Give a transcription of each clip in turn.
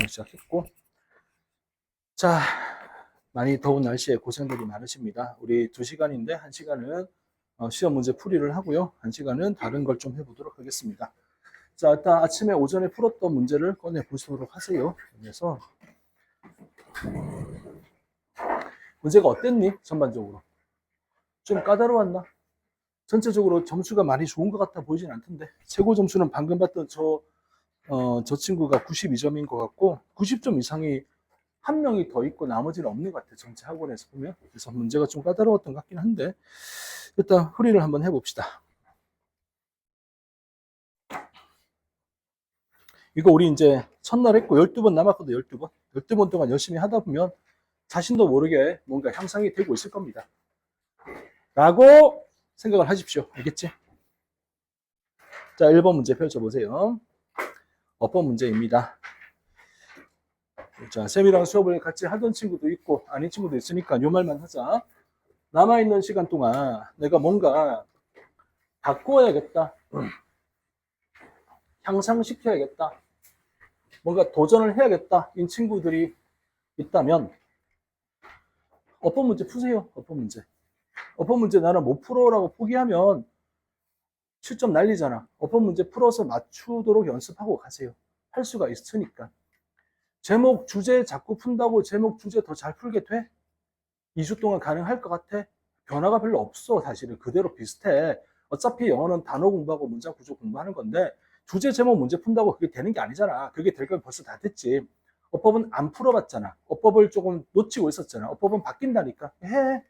시작했고, 자, 많이 더운 날씨에 고생들이 많으십니다. 우리 2시간인데 1시간은 시험 문제 풀이를 하고요. 1시간은 다른 걸 좀 해보도록 하겠습니다. 자, 일단 아침에 오전에 풀었던 문제를 꺼내 보시도록 하세요. 그래서 문제가 어땠니? 전반적으로 좀 까다로웠나? 전체적으로 점수가 많이 좋은 것 같아 보이진 않던데, 최고 점수는 방금 봤던 저 친구가 92점인 것 같고, 90점 이상이 한 명이 더 있고 나머지는 없는 것 같아요. 전체 학원에서 보면. 그래서 문제가 좀 까다로웠던 것 같긴 한데, 일단 풀이를 한번 해봅시다. 이거 우리 이제 첫날 했고 12번 남았거든. 12번. 12번 동안 열심히 하다 보면 자신도 모르게 뭔가 향상이 되고 있을 겁니다. 라고 생각을 하십시오. 알겠지? 자, 1번 문제 펼쳐보세요. 어법 문제입니다. 자, 쌤이랑 수업을 같이 하던 친구도 있고 아닌 친구도 있으니까 요 말만 하자. 남아있는 시간 동안 내가 뭔가 바꿔야겠다. 향상시켜야겠다. 뭔가 도전을 해야겠다. 이 친구들이 있다면 어법 문제 푸세요. 어법 문제. 어법 문제 나는 못 풀어라고 포기하면 7점 날리잖아. 어법 문제 풀어서 맞추도록 연습하고 가세요. 할 수가 있으니까. 제목, 주제 자꾸 푼다고 제목, 주제 더 잘 풀게 돼? 2주 동안 가능할 것 같아? 변화가 별로 없어. 사실은 그대로 비슷해. 어차피 영어는 단어 공부하고 문장 구조 공부하는 건데 주제, 제목, 문제 푼다고 그게 되는 게 아니잖아. 그게 될 건 벌써 다 됐지. 어법은 안 풀어봤잖아. 어법을 조금 놓치고 있었잖아. 어법은 바뀐다니까. 해.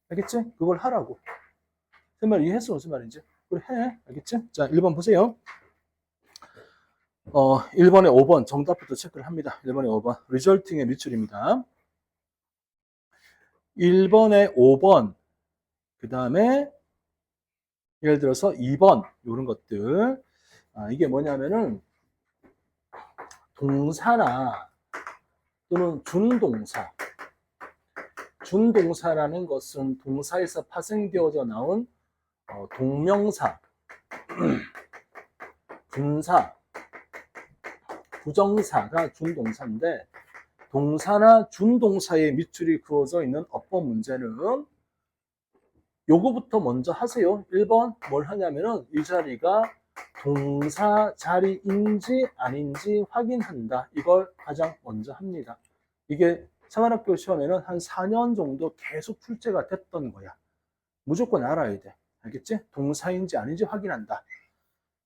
알겠지? 그걸 하라고. 제 말 이해했어? 무슨 말인지? 그래, 해. 알겠지? 자, 1번 보세요. 1번에 5번 정답부터 체크를 합니다. 1번에 5번. 리절팅의 밑줄입니다. 1번에 5번. 그 다음에 예를 들어서 2번. 이런 것들. 이게 뭐냐면은 동사나 또는 준동사. 준동사라는 것은 동사에서 파생되어져 나온 동명사, 분사, 부정사가 준동사인데 동사나 준동사의 밑줄이 그어져 있는 어법 문제는 요거부터 먼저 하세요. 1번 뭘 하냐면은 이 자리가 동사 자리인지 아닌지 확인한다. 이걸 가장 먼저 합니다. 이게 생활학교 시험에는 한 4년 정도 계속 출제가 됐던 거야. 무조건 알아야 돼. 알겠지? 동사인지 아닌지 확인한다.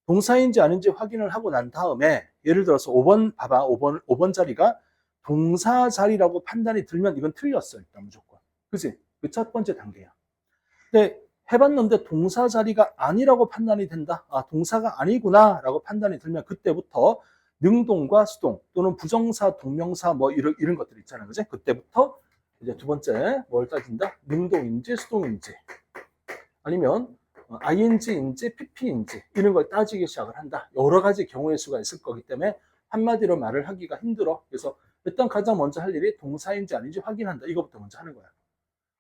동사인지 아닌지 확인을 하고 난 다음에 예를 들어서 5번 봐봐. 5번 자리가 동사 자리라고 판단이 들면 이건 틀렸어. 일단 무조건. 그치? 그 첫 번째 단계야. 근데 해봤는데 동사 자리가 아니라고 판단이 된다. 아, 동사가 아니구나 라고 판단이 들면 그때부터 능동과 수동 또는 부정사, 동명사 뭐 이런 것들 있잖아. 그지? 그때부터 이제 두 번째 뭘 따진다? 능동인지 수동인지 아니면 ing인지 pp인지 이런 걸 따지기 시작을 한다. 여러 가지 경우의 수가 있을 거기 때문에 한마디로 말을 하기가 힘들어. 그래서 일단 가장 먼저 할 일이 동사인지 아닌지 확인한다. 이것부터 먼저 하는 거야.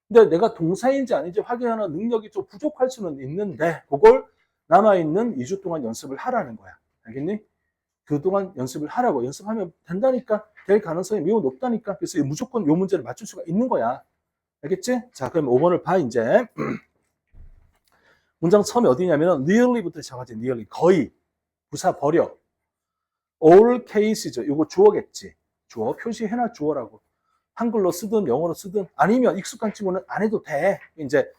근데 내가 동사인지 아닌지 확인하는 능력이 좀 부족할 수는 있는데 그걸 남아있는 2주 동안 연습을 하라는 거야. 알겠니? 그동안 연습을 하라고. 연습하면 된다니까. 될 가능성이 매우 높다니까. 그래서 무조건 이 문제를 맞출 수가 있는 거야. 알겠지? 자, 그럼 5번을 봐 이제. 문장 처음에 어디냐면 nearly부터 시작하지. nearly. 거의. 부사 버려. all cases. 이거 주어겠지. 주어. 표시해놔 주어라고. 한글로 쓰든 영어로 쓰든 아니면 익숙한 친구는 안 해도 돼. 이제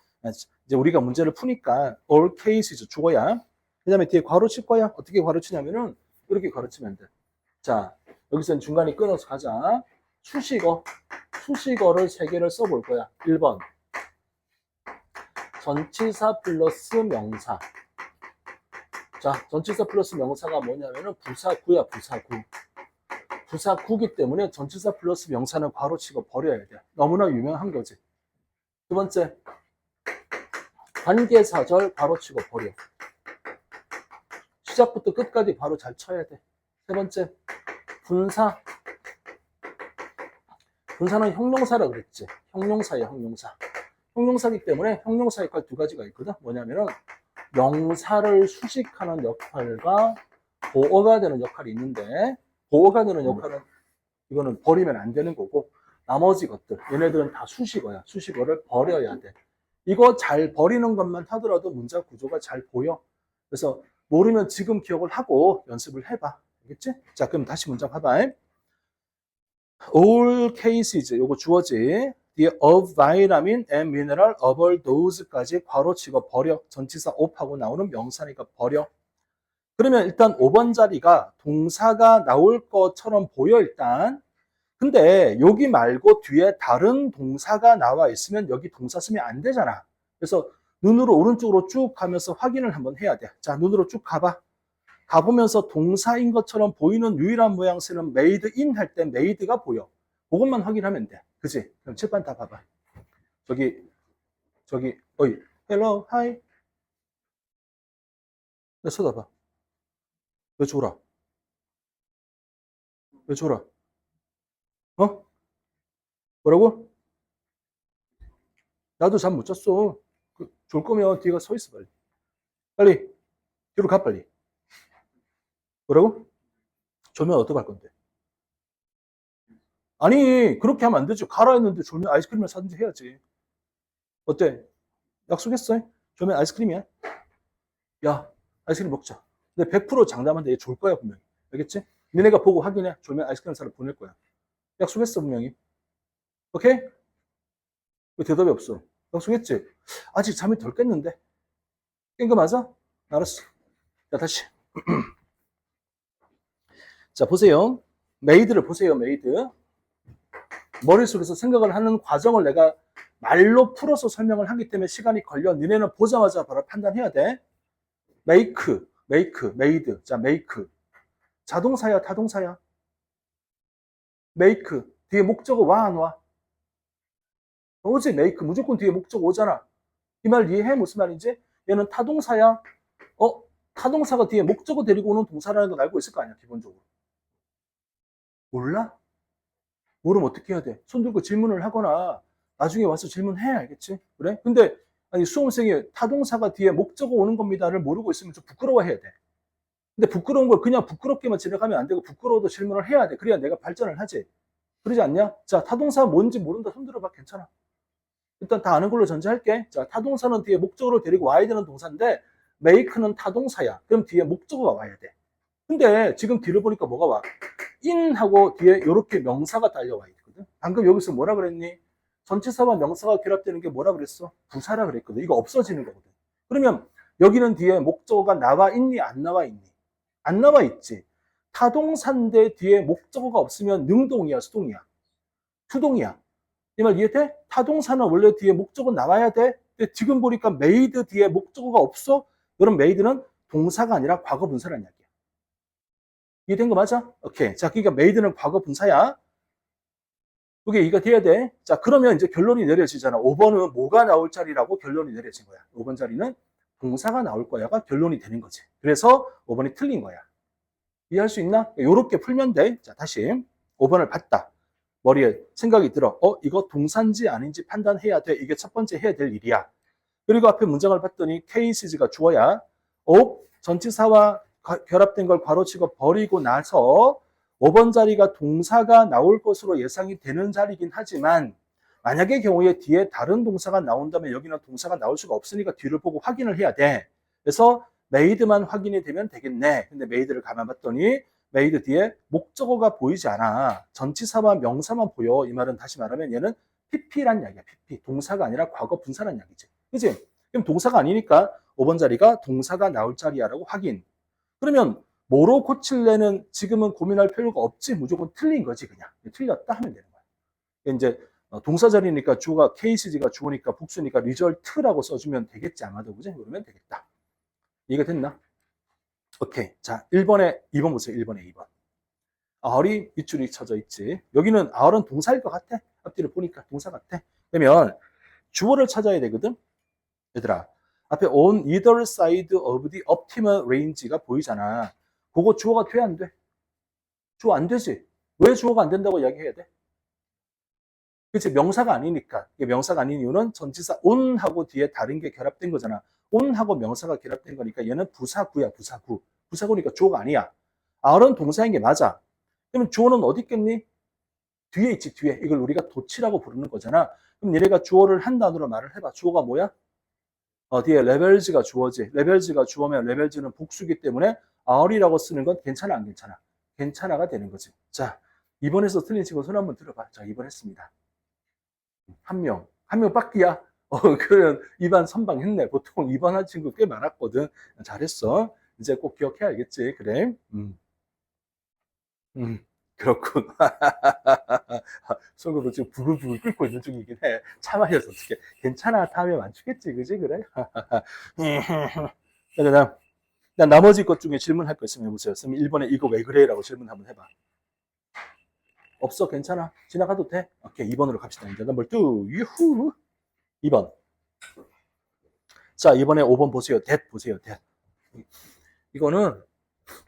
우리가 문제를 푸니까 all cases 주어야. 그 다음에 뒤에 괄호 칠 거야. 어떻게 괄호 치냐면은 이렇게 괄호 치면 돼. 자, 여기서는 중간에 끊어서 가자. 수식어를 3개를 써볼 거야. 1번 전치사 플러스 명사. 자, 전치사 플러스 명사가 뭐냐면은 부사구야. 부사구. 부사구기 때문에 전치사 플러스 명사는 괄호치고 버려야 돼. 너무나 유명한 거지. 두 번째, 관계사절 괄호치고 버려. 시작부터 끝까지 바로 잘 쳐야 돼. 세 번째, 분사. 분사는 형용사라 그랬지. 형용사야, 형용사. 형용사기 때문에 형용사 역할 두 가지가 있거든. 뭐냐면은 명사를 수식하는 역할과 보어가 되는 역할이 있는데 보어가 되는 역할은 이거는 버리면 안 되는 거고, 나머지 것들, 얘네들은 다 수식어야. 수식어를 버려야 돼. 이거 잘 버리는 것만 하더라도 문장 구조가 잘 보여. 그래서 모르면 지금 기억을 하고 연습을 해봐. 알겠지? 자, 그럼 다시 문장 봐봐. all cases, 요거 주어지. the of vitamin and mineral of all those까지 괄호치고 버려. 전치사 of하고 나오는 명사니까 버려. 그러면 일단 5번 자리가 동사가 나올 것처럼 보여, 일단. 근데 여기 말고 뒤에 다른 동사가 나와 있으면 여기 동사 쓰면 안 되잖아. 그래서 눈으로 오른쪽으로 쭉 가면서 확인을 한번 해야 돼. 자, 눈으로 쭉 가봐. 가보면서 동사인 것처럼 보이는 유일한 모양새는 made in 할 때 made가 보여. 그것만 확인하면 돼. 그치? 그럼 칠판 다 봐봐. 저기, 어이, hello, hi. 나 쳐다봐. 왜 줘라? 왜 줘라? 어? 뭐라고? 나도 잠 못 잤어. 졸 거면 뒤가 서 있어, 빨리. 빨리. 뒤로 가, 빨리. 뭐라고? 졸면 어떡할 건데? 아니, 그렇게 하면 안 되죠. 가라 했는데 졸면 아이스크림을 사든지 해야지. 어때? 약속했어? 졸면 아이스크림이야? 야, 아이스크림 먹자. 근데 100% 장담한데 얘 졸 거야, 분명히. 알겠지? 니네가 보고 확인해. 졸면 아이스크림 사러 보낼 거야. 약속했어, 분명히. 오케이? 왜 대답이 없어? 약속했지? 아직 잠이 덜 깼는데. 깬 거 맞아? 알았어. 자, 다시. 자, 보세요. 메이드를 보세요, 메이드. 머릿속에서 생각을 하는 과정을 내가 말로 풀어서 설명을 하기 때문에 시간이 걸려. 니네는 보자마자 바로 판단해야 돼. make, made. 자, make. 자동사야, 타동사야? make. 뒤에 목적어 와, 안 와? 오지, make. 무조건 뒤에 목적어 오잖아. 이 말 이해해? 무슨 말인지? 얘는 타동사야? 타동사가 뒤에 목적어 데리고 오는 동사라는 건 알고 있을 거 아니야, 기본적으로. 몰라? 모르면 어떻게 해야 돼? 손 들고 질문을 하거나 나중에 와서 질문해, 알겠지? 그래? 근데 아니 수험생이 타동사가 뒤에 목적어 오는 겁니다를 모르고 있으면 좀 부끄러워해야 돼. 근데 부끄러운 걸 그냥 부끄럽게만 지나가면 안 되고 부끄러워도 질문을 해야 돼. 그래야 내가 발전을 하지. 그러지 않냐? 자, 타동사 뭔지 모른다 손 들어봐. 괜찮아. 일단 다 아는 걸로 전제할게. 자, 타동사는 뒤에 목적어를 데리고 와야 되는 동사인데 make는 타동사야. 그럼 뒤에 목적어가 와야 돼. 근데 지금 뒤를 보니까 뭐가 와? in하고 뒤에 이렇게 명사가 딸려와 있거든. 방금 여기서 뭐라 그랬니? 전치사와 명사가 결합되는 게 뭐라 그랬어? 부사라 그랬거든. 이거 없어지는 거거든. 그러면 여기는 뒤에 목적어가 나와 있니? 안 나와 있니? 안 나와 있지. 타동사인데 뒤에 목적어가 없으면 능동이야, 수동이야? 수동이야. 이 말 이해돼? 타동사는 원래 뒤에 목적어 나와야 돼. 근데 지금 보니까 made 뒤에 목적어가 없어? 그럼 made는 동사가 아니라 과거 분사라는 이야기야. 이해된 거 맞아? 오케이. 자, 그러니까 made는 과거 분사야. 그게 이해가 돼야 돼. 자, 그러면 이제 결론이 내려지잖아. 5번은 뭐가 나올 자리라고 결론이 내려진 거야. 5번 자리는 동사가 나올 거야가 결론이 되는 거지. 그래서 5번이 틀린 거야. 이해할 수 있나? 이렇게 풀면 돼. 자, 다시 5번을 봤다. 머리에 생각이 들어. 이거 동사인지 아닌지 판단해야 돼. 이게 첫 번째 해야 될 일이야. 그리고 앞에 문장을 봤더니 cases가 주어야. 전치사와 결합된 걸 괄호치고 버리고 나서 5번 자리가 동사가 나올 것으로 예상이 되는 자리긴 하지만 만약의 경우에 뒤에 다른 동사가 나온다면 여기는 동사가 나올 수가 없으니까 뒤를 보고 확인을 해야 돼. 그래서 made만 확인이 되면 되겠네. 근데 made를 가만 봤더니 made 뒤에 목적어가 보이지 않아. 전치사와 명사만 보여. 이 말은 다시 말하면 얘는 pp란 이야기야. pp. 동사가 아니라 과거 분사란 이야기지. 그치? 그럼 동사가 아니니까 5번 자리가 동사가 나올 자리야라고 확인. 그러면 뭐로 고칠래는 지금은 고민할 필요가 없지. 무조건 틀린 거지 그냥. 틀렸다 하면 되는 거야. 이제 동사 자리니까 주어가 cases가 주어니까 복수니까 result라고 써주면 되겠지 아마도. 그지? 그러면 되겠다. 이해가 됐나? 오케이. 자, 1번에 2번 보세요. 1번에 2번. R이 밑줄이 쳐져 있지. 여기는 R은 동사일 것 같아. 앞뒤를 보니까 동사 같아. 그러면 주어를 찾아야 되거든. 얘들아, 앞에 on either side of the optimal range가 보이잖아. 그거 주어가 돼, 안 돼? 주어 안 되지. 왜 주어가 안 된다고 이야기해야 돼? 그치? 명사가 아니니까. 이게 명사가 아닌 이유는 전치사 on하고 뒤에 다른 게 결합된 거잖아. on하고 명사가 결합된 거니까 얘는 부사구야, 부사구. 부사구니까 주어가 아니야. R은 동사인 게 맞아. 그러면 주어는 어디 있겠니? 뒤에 있지, 뒤에. 이걸 우리가 도치라고 부르는 거잖아. 그럼 얘네가 주어를 한 단어로 말을 해봐. 주어가 뭐야? 뒤에 레벨즈가 주어지. 레벨즈가 주어면 레벨즈는 복수기 때문에 are이라고 쓰는 건 괜찮아, 안 괜찮아? 괜찮아가 되는 거지. 자, 2번에서 틀린 친구 손 한번 들어봐. 자, 2번 했습니다. 한 명 밖이야. 그러면 2반 선방했네. 보통 2번 한 친구 꽤 많았거든. 잘했어. 이제 꼭 기억해야 알겠지. 그래. 그렇군. 속으로 지금 부글부글 끓고 있는 중이긴 해. 참아야서 어떻게. 괜찮아. 다음에 맞추겠지. 그지? 그래? 그다음, 나머지 것 중에 질문할 거 있으면 해보세요. 그럼 1번에 이거 왜 그래? 라고 질문 한번 해봐. 없어. 괜찮아. 지나가도 돼. 오케이. 2번으로 갑시다. 이제 넘버 2. 유후. 2번. 자, 이번에 5번 보세요. that 보세요. that. 이거는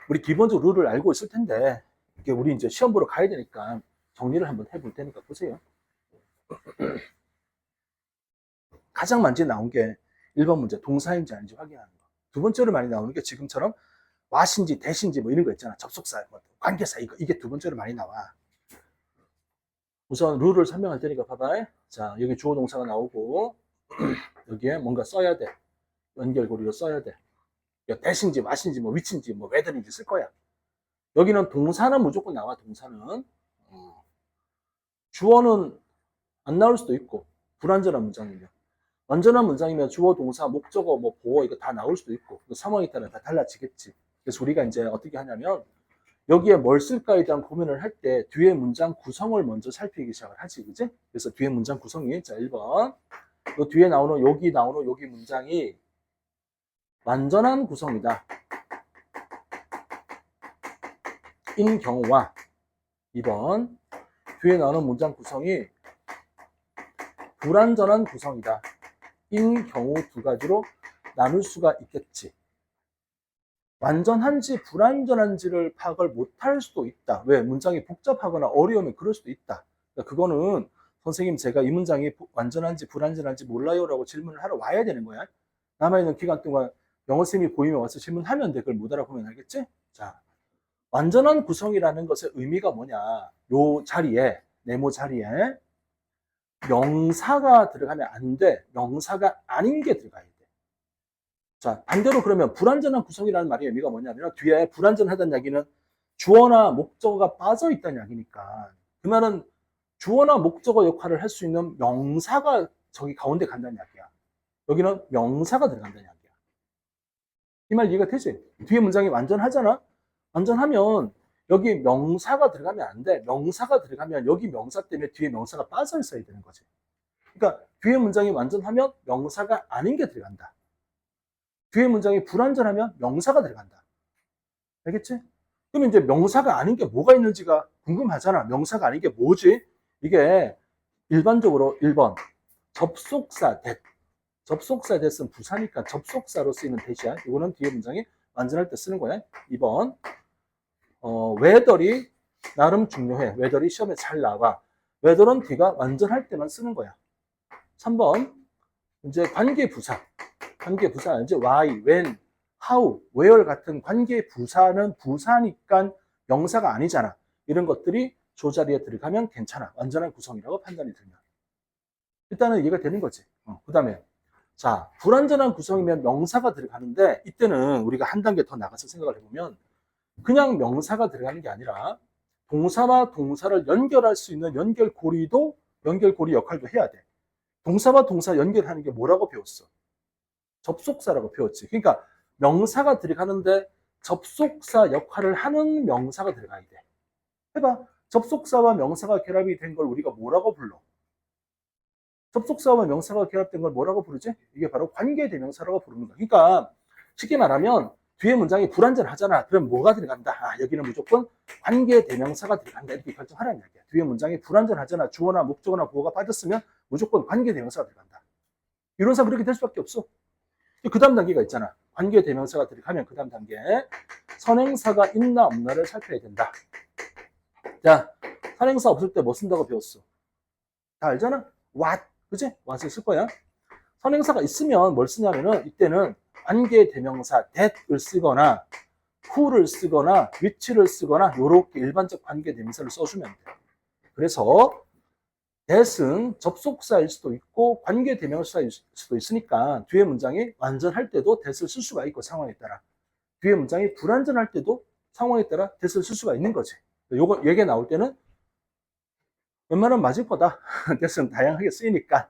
우리 기본적으로 룰을 알고 있을 텐데 이게 우리 이제 시험 보러 가야 되니까 정리를 한번 해볼 테니까 보세요. 가장 많이 나온 게 1번 문제 동사인지 아닌지 확인하는 거. 두 번째로 많이 나오는 게 지금처럼 what인지 that인지 뭐 이런 거 있잖아. 접속사, 뭐 관계사 이게 두 번째로 많이 나와. 우선 룰을 설명할 테니까 봐봐. 자, 여기 주어 동사가 나오고 여기에 뭔가 써야 돼. 연결고리로 써야 돼. that인지 what인지 뭐 which인지 뭐 whether인지 쓸 거야. 여기는 동사는 무조건 나와. 동사는 주어는 안 나올 수도 있고 불완전한 문장이면 완전한 문장이면 주어, 동사, 목적어, 뭐 보어 이거 다 나올 수도 있고 상황에 따라 다 달라지겠지. 그래서 우리가 이제 어떻게 하냐면 여기에 뭘 쓸까에 대한 고민을 할 때 뒤에 문장 구성을 먼저 살피기 시작을 하지, 그지? 그래서 뒤에 문장 구성이 자 1번 요 뒤에 나오는 여기 문장이 완전한 구성이다. 인 경우와 2번 뒤에 나오는 문장 구성이 불완전한 구성이다. 인 경우 두 가지로 나눌 수가 있겠지. 완전한지 불완전한지를 파악을 못할 수도 있다. 왜? 문장이 복잡하거나 어려우면 그럴 수도 있다. 그러니까 그거는 선생님 제가 이 문장이 완전한지 불완전한지 몰라요라고 질문을 하러 와야 되는 거야. 남아있는 기간 동안 영어쌤이 보이면 와서 질문하면 돼. 그걸 못 알아보면 알겠지? 자, 완전한 구성이라는 것의 의미가 뭐냐. 요 자리에, 네모 자리에 명사가 들어가면 안 돼. 명사가 아닌 게 들어가야 돼. 자, 반대로 그러면 불완전한 구성이라는 말의 의미가 뭐냐면 뒤에 불완전하다는 이야기는 주어나 목적어가 빠져 있다는 이야기니까 그 말은 주어나 목적어 역할을 할 수 있는 명사가 저기 가운데 간다는 이야기야. 여기는 명사가 들어간다는 이야기야. 이 말 이해가 되지? 뒤에 문장이 완전하잖아? 완전하면 여기 명사가 들어가면 안 돼. 명사가 들어가면 여기 명사 때문에 뒤에 명사가 빠져 있어야 되는 거지. 그러니까 뒤에 문장이 완전하면 명사가 아닌 게 들어간다. 뒤에 문장이 불완전하면 명사가 들어간다. 알겠지? 그러면 이제 명사가 아닌 게 뭐가 있는지가 궁금하잖아. 명사가 아닌 게 뭐지? 이게 일반적으로 1번 접속사 that. 접속사 that은 부사니까 접속사로 쓰이는 that이야. 이거는 뒤에 문장이 완전할 때 쓰는 거야. 2번 whether이 나름 중요해. whether이 시험에 잘 나와. whether은 뒤가 완전할 때만 쓰는 거야. 3번 이제 관계부사. 관계부사 이제 why, when, how, where 같은 관계부사는 부사니까 명사가 아니잖아. 이런 것들이 조자리에 들어가면 괜찮아. 완전한 구성이라고 판단이 들면. 일단은 이해가 되는 거지. 그 다음에 자, 불완전한 구성이면 명사가 들어가는데 이때는 우리가 한 단계 더 나가서 생각을 해보면 그냥 명사가 들어가는 게 아니라 동사와 동사를 연결할 수 있는 연결고리 역할도 해야 돼. 동사와 동사 연결하는 게 뭐라고 배웠어? 접속사라고 배웠지. 그러니까 명사가 들어가는데 접속사 역할을 하는 명사가 들어가야 돼. 해봐. 접속사와 명사가 결합이 된 걸 우리가 뭐라고 불러? 접속사와 명사가 결합된 걸 뭐라고 부르지? 이게 바로 관계대명사라고 부르는 거야. 그러니까 쉽게 말하면 뒤에 문장이 불완전하잖아. 그럼 뭐가 들어간다? 여기는 무조건 관계대명사가 들어간다. 이렇게 결정하라는 이야기야. 뒤에 문장이 불완전하잖아. 주어나 목적어나 보어가 빠졌으면 무조건 관계대명사가 들어간다. 이론상 그렇게 될 수밖에 없어. 그 다음 단계가 있잖아. 관계대명사가 들어가면 그 다음 단계 선행사가 있나 없나를 살펴야 된다. 자, 선행사 없을 때 뭐 쓴다고 배웠어? 다 알잖아? what, 그치? what을 쓸 거야. 선행사가 있으면 뭘 쓰냐면은 이때는 관계대명사 that을 쓰거나 who를 쓰거나 which를 쓰거나 요렇게 일반적 관계대명사를 써주면 돼. 그래서 that은 접속사일 수도 있고 관계대명사일 수도 있으니까 뒤에 문장이 완전할 때도 that을 쓸 수가 있고 상황에 따라 뒤에 문장이 불완전할 때도 상황에 따라 that을 쓸 수가 있는 거지. 요거 얘기 나올 때는 웬만하면 맞을 거다. that은 다양하게 쓰이니까.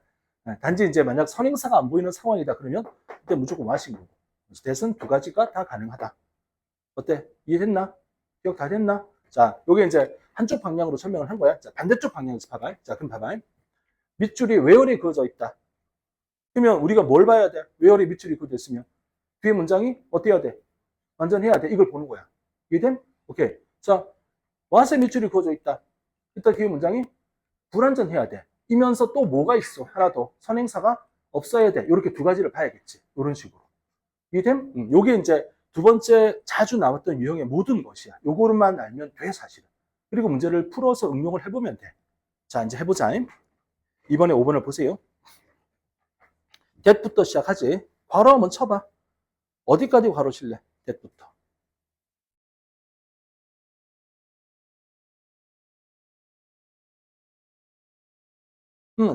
단지 이제 만약 선행사가 안 보이는 상황이다 그러면 그때 무조건 what인 거고. 그래서 that은 두 가지가 다 가능하다. 어때? 이해됐나? 기억 다 됐나? 자, 요게 이제 한쪽 방향으로 설명을 한 거야. 자, 반대쪽 방향에서 봐봐. 자, 그럼 봐봐. 밑줄이 where이 그어져 있다. 그러면 우리가 뭘 봐야 돼? where이 밑줄이 그어져 있으면 뒤에 문장이 어떻게 해야 돼? 완전 해야 돼. 이걸 보는 거야. 이해됨? 오케이. 자, what의 밑줄이 그어져 있다. 이따 뒤에 문장이 불완전해야 돼. 이면서 또 뭐가 있어? 하나 더. 선행사가 없어야 돼. 이렇게 두 가지를 봐야겠지. 이런 식으로. 이해됨? 요게 이제 두 번째 자주 나왔던 유형의 모든 것이야. 요거만 알면 돼, 사실은. 그리고 문제를 풀어서 응용을 해보면 돼. 자, 이제 해보자. 이번에 5번을 보세요. that부터 시작하지. 괄호 한번 쳐봐. 어디까지 괄호 칠래? that부터.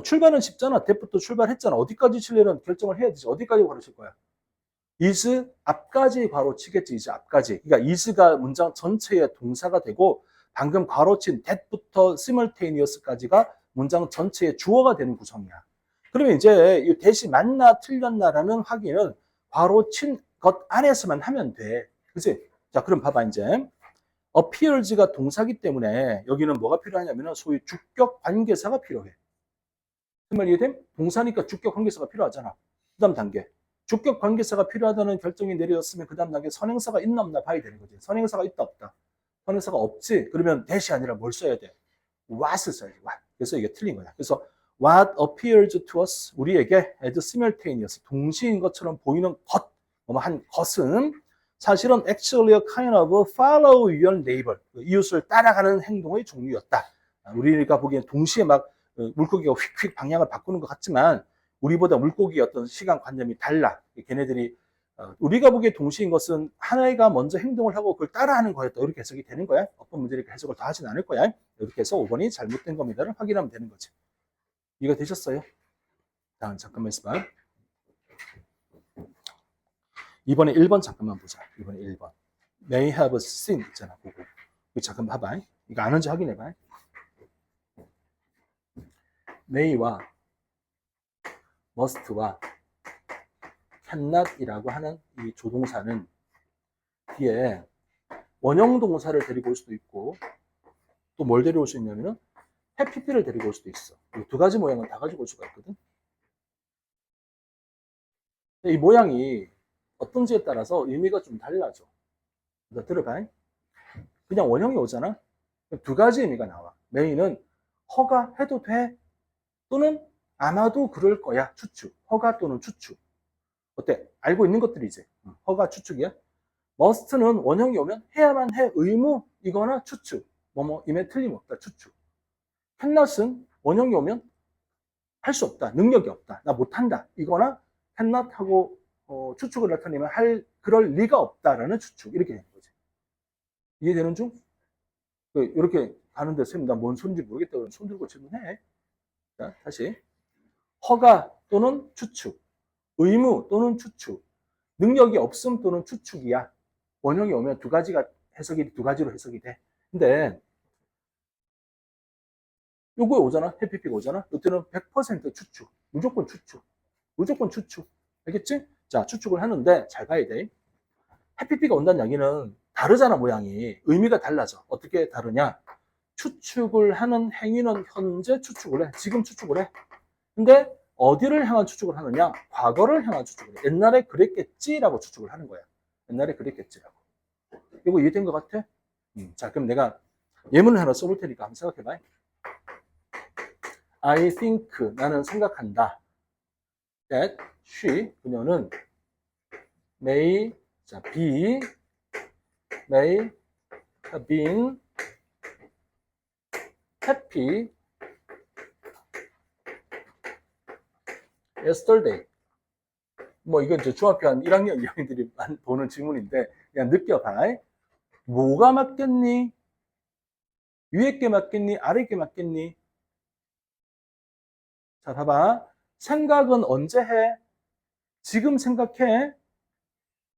출발은 쉽잖아. that부터 출발했잖아. 어디까지 칠래는 결정을 해야 되지. 어디까지 괄호 칠 거야? is 앞까지 괄호 치겠지. is 앞까지. 그러니까 is가 문장 전체의 동사가 되고 방금 괄호 친 that부터 simultaneous까지가 문장 전체의 주어가 되는 구성이야. 그러면 이제 이 that이 맞나 틀렸나라는 확인은 괄호 친 것 안에서만 하면 돼. 그치? 자, 그럼 봐봐 이제. appears가 동사기 때문에 여기는 뭐가 필요하냐면 소위 주격 관계사가 필요해. 그 말 이해됨? 동사니까 주격 관계사가 필요하잖아. 그 다음 단계. 주격 관계사가 필요하다는 결정이 내려졌으면 그 다음 단계 선행사가 있나 없나 봐야 되는 거지. 선행사가 있다 없다. 선행사가 없지. 그러면 that이 아니라 뭘 써야 돼? what을 써야지. what. 그래서 이게 틀린 거야. 그래서 what appears to us 우리에게 as simultaneous 동시인 것처럼 보이는 것, 한 것은 사실은 actually a kind of follow your neighbor 이웃을 따라가는 행동의 종류였다. 우리가 보기엔 동시에 막 물고기가 휙휙 방향을 바꾸는 것 같지만 우리보다 물고기의 어떤 시간 관념이 달라. 걔네들이 우리가 보기에 동시인 것은 하나가 먼저 행동을 하고 그걸 따라하는 거였다. 이렇게 해석이 되는 거야. 어떤 문제를 해석을 다 하진 않을 거야. 이렇게 해서 5번이 잘못된 겁니다를 확인하면 되는 거지. 이해가 되셨어요? 다음 잠깐만 있어봐. 이번에 1번 잠깐만 보자. 이번에 1번. May have seen 있잖아. 보고. 잠깐 봐봐. 이거 아는지 확인해봐. may와 must와 cannot이라고 하는 이 조동사는 뒤에 원형 동사를 데리고 올 수도 있고 또 뭘 데리고 올 수 있냐면은 해피피를 데리고 올 수도 있어. 이 두 가지 모양을 다 가지고 올 수가 있거든. 이 모양이 어떤지에 따라서 의미가 좀 달라져. 너 들어봐. 그냥 원형이 오잖아. 두 가지 의미가 나와. 메인은 허가해도 돼 또는 아마도 그럴 거야. 추측. 허가 또는 추측. 어때? 알고 있는 것들이지. 허가 추측이야. must는 원형이 오면 해야만 해 의무이거나 추측. 뭐뭐임에 틀림없다. 추측. cannot은 원형이 오면 할 수 없다. 능력이 없다. 나 못한다. 이거나 cannot 하고 추측을 나타내면 그럴 리가 없다라는 추측. 이렇게 되는 거지. 이해되는 중? 이렇게 가는데 선생님 나 뭔 소리인지 모르겠다. 그러면 손 들고 질문해. 자, 다시. 허가 또는 추측. 의무 또는 추측. 능력이 없음 또는 추측이야. 원형이 오면 두 가지로 해석이 돼. 근데 요거에 오잖아. 해피피가 오잖아. 이때는 100% 추측. 무조건 추측. 무조건 추측. 알겠지? 자, 추측을 하는데 잘 봐야 돼. 해피피가 온다는 이야기는 다르잖아, 모양이. 의미가 달라져. 어떻게 다르냐? 추측을 하는 행위는 현재 추측을 해. 지금 추측을 해. 근데 어디를 향한 추측을 하느냐? 과거를 향한 추측을 해. 옛날에 그랬겠지라고 추측을 하는 거야. 옛날에 그랬겠지라고. 이거 이해된 것 같아? 자, 그럼 내가 예문을 하나 써볼 테니까 한번 생각해봐. I think, 나는 생각한다. that she, 그녀는 may, 자, may have been happy yesterday. 뭐 이건 이제 중학교 한 1학년 2학년들이 보는 질문인데 그냥 느껴봐. 뭐가 맞겠니? 위에 게 맞겠니? 아래 게 맞겠니? 자, 봐봐. 생각은 언제 해? 지금 생각해.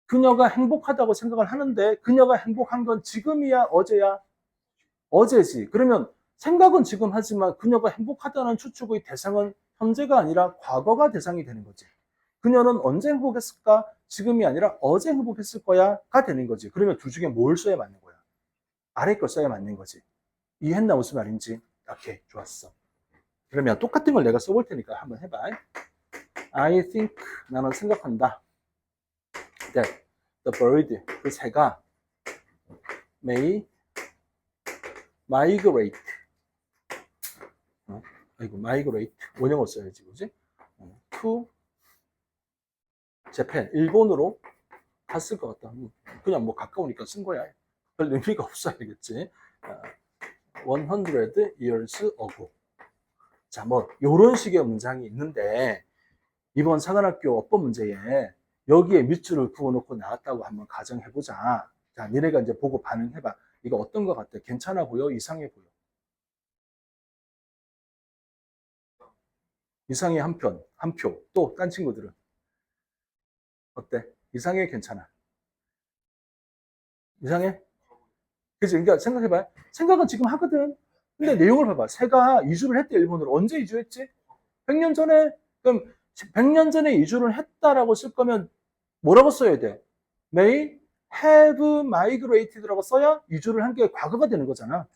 그녀가 행복하다고 생각을 하는데 그녀가 행복한 건 지금이야, 어제야? 어제지. 그러면 생각은 지금 하지만 그녀가 행복하다는 추측의 대상은 현재가 아니라 과거가 대상이 되는 거지. 그녀는 언제 행복했을까? 지금이 아니라 어제 행복했을 거야가 되는 거지. 그러면 둘 중에 뭘 써야 맞는 거야? 아래 걸 써야 맞는 거지. 이해했나 무슨 말인지? 오케이, 좋았어. 그러면 똑같은 걸 내가 써볼 테니까 한번 해봐. I think, 나는 생각한다. That the bird, 그 새가 may migrate. 아이고, migrate. 원형을 써야지, 그지? to Japan, 일본으로 갔을 것 같다. 그냥 뭐 가까우니까 쓴 거야. 별 의미가 없어, 알겠지? 100 years ago. 자, 뭐, 요런 식의 문장이 있는데, 이번 사관학교 어법 문제에 여기에 밑줄을 그어놓고 나왔다고 한번 가정해보자. 자, 니네가 이제 보고 반응해봐. 이거 어떤 것 같아? 괜찮아 보여? 이상해 보여? 이상해 한 표. 또, 딴 친구들은? 어때? 이상해? 괜찮아? 이상해? 그치? 그러니까 생각해봐. 생각은 지금 하거든. 근데 내용을 봐봐. 새가 이주를 했대, 일본으로. 언제 이주했지? 100년 전에. 그럼 100년 전에 이주를 했다라고 쓸 거면 뭐라고 써야 돼? May have migrated라고 써야 이주를 한 게 과거가 되는 거잖아.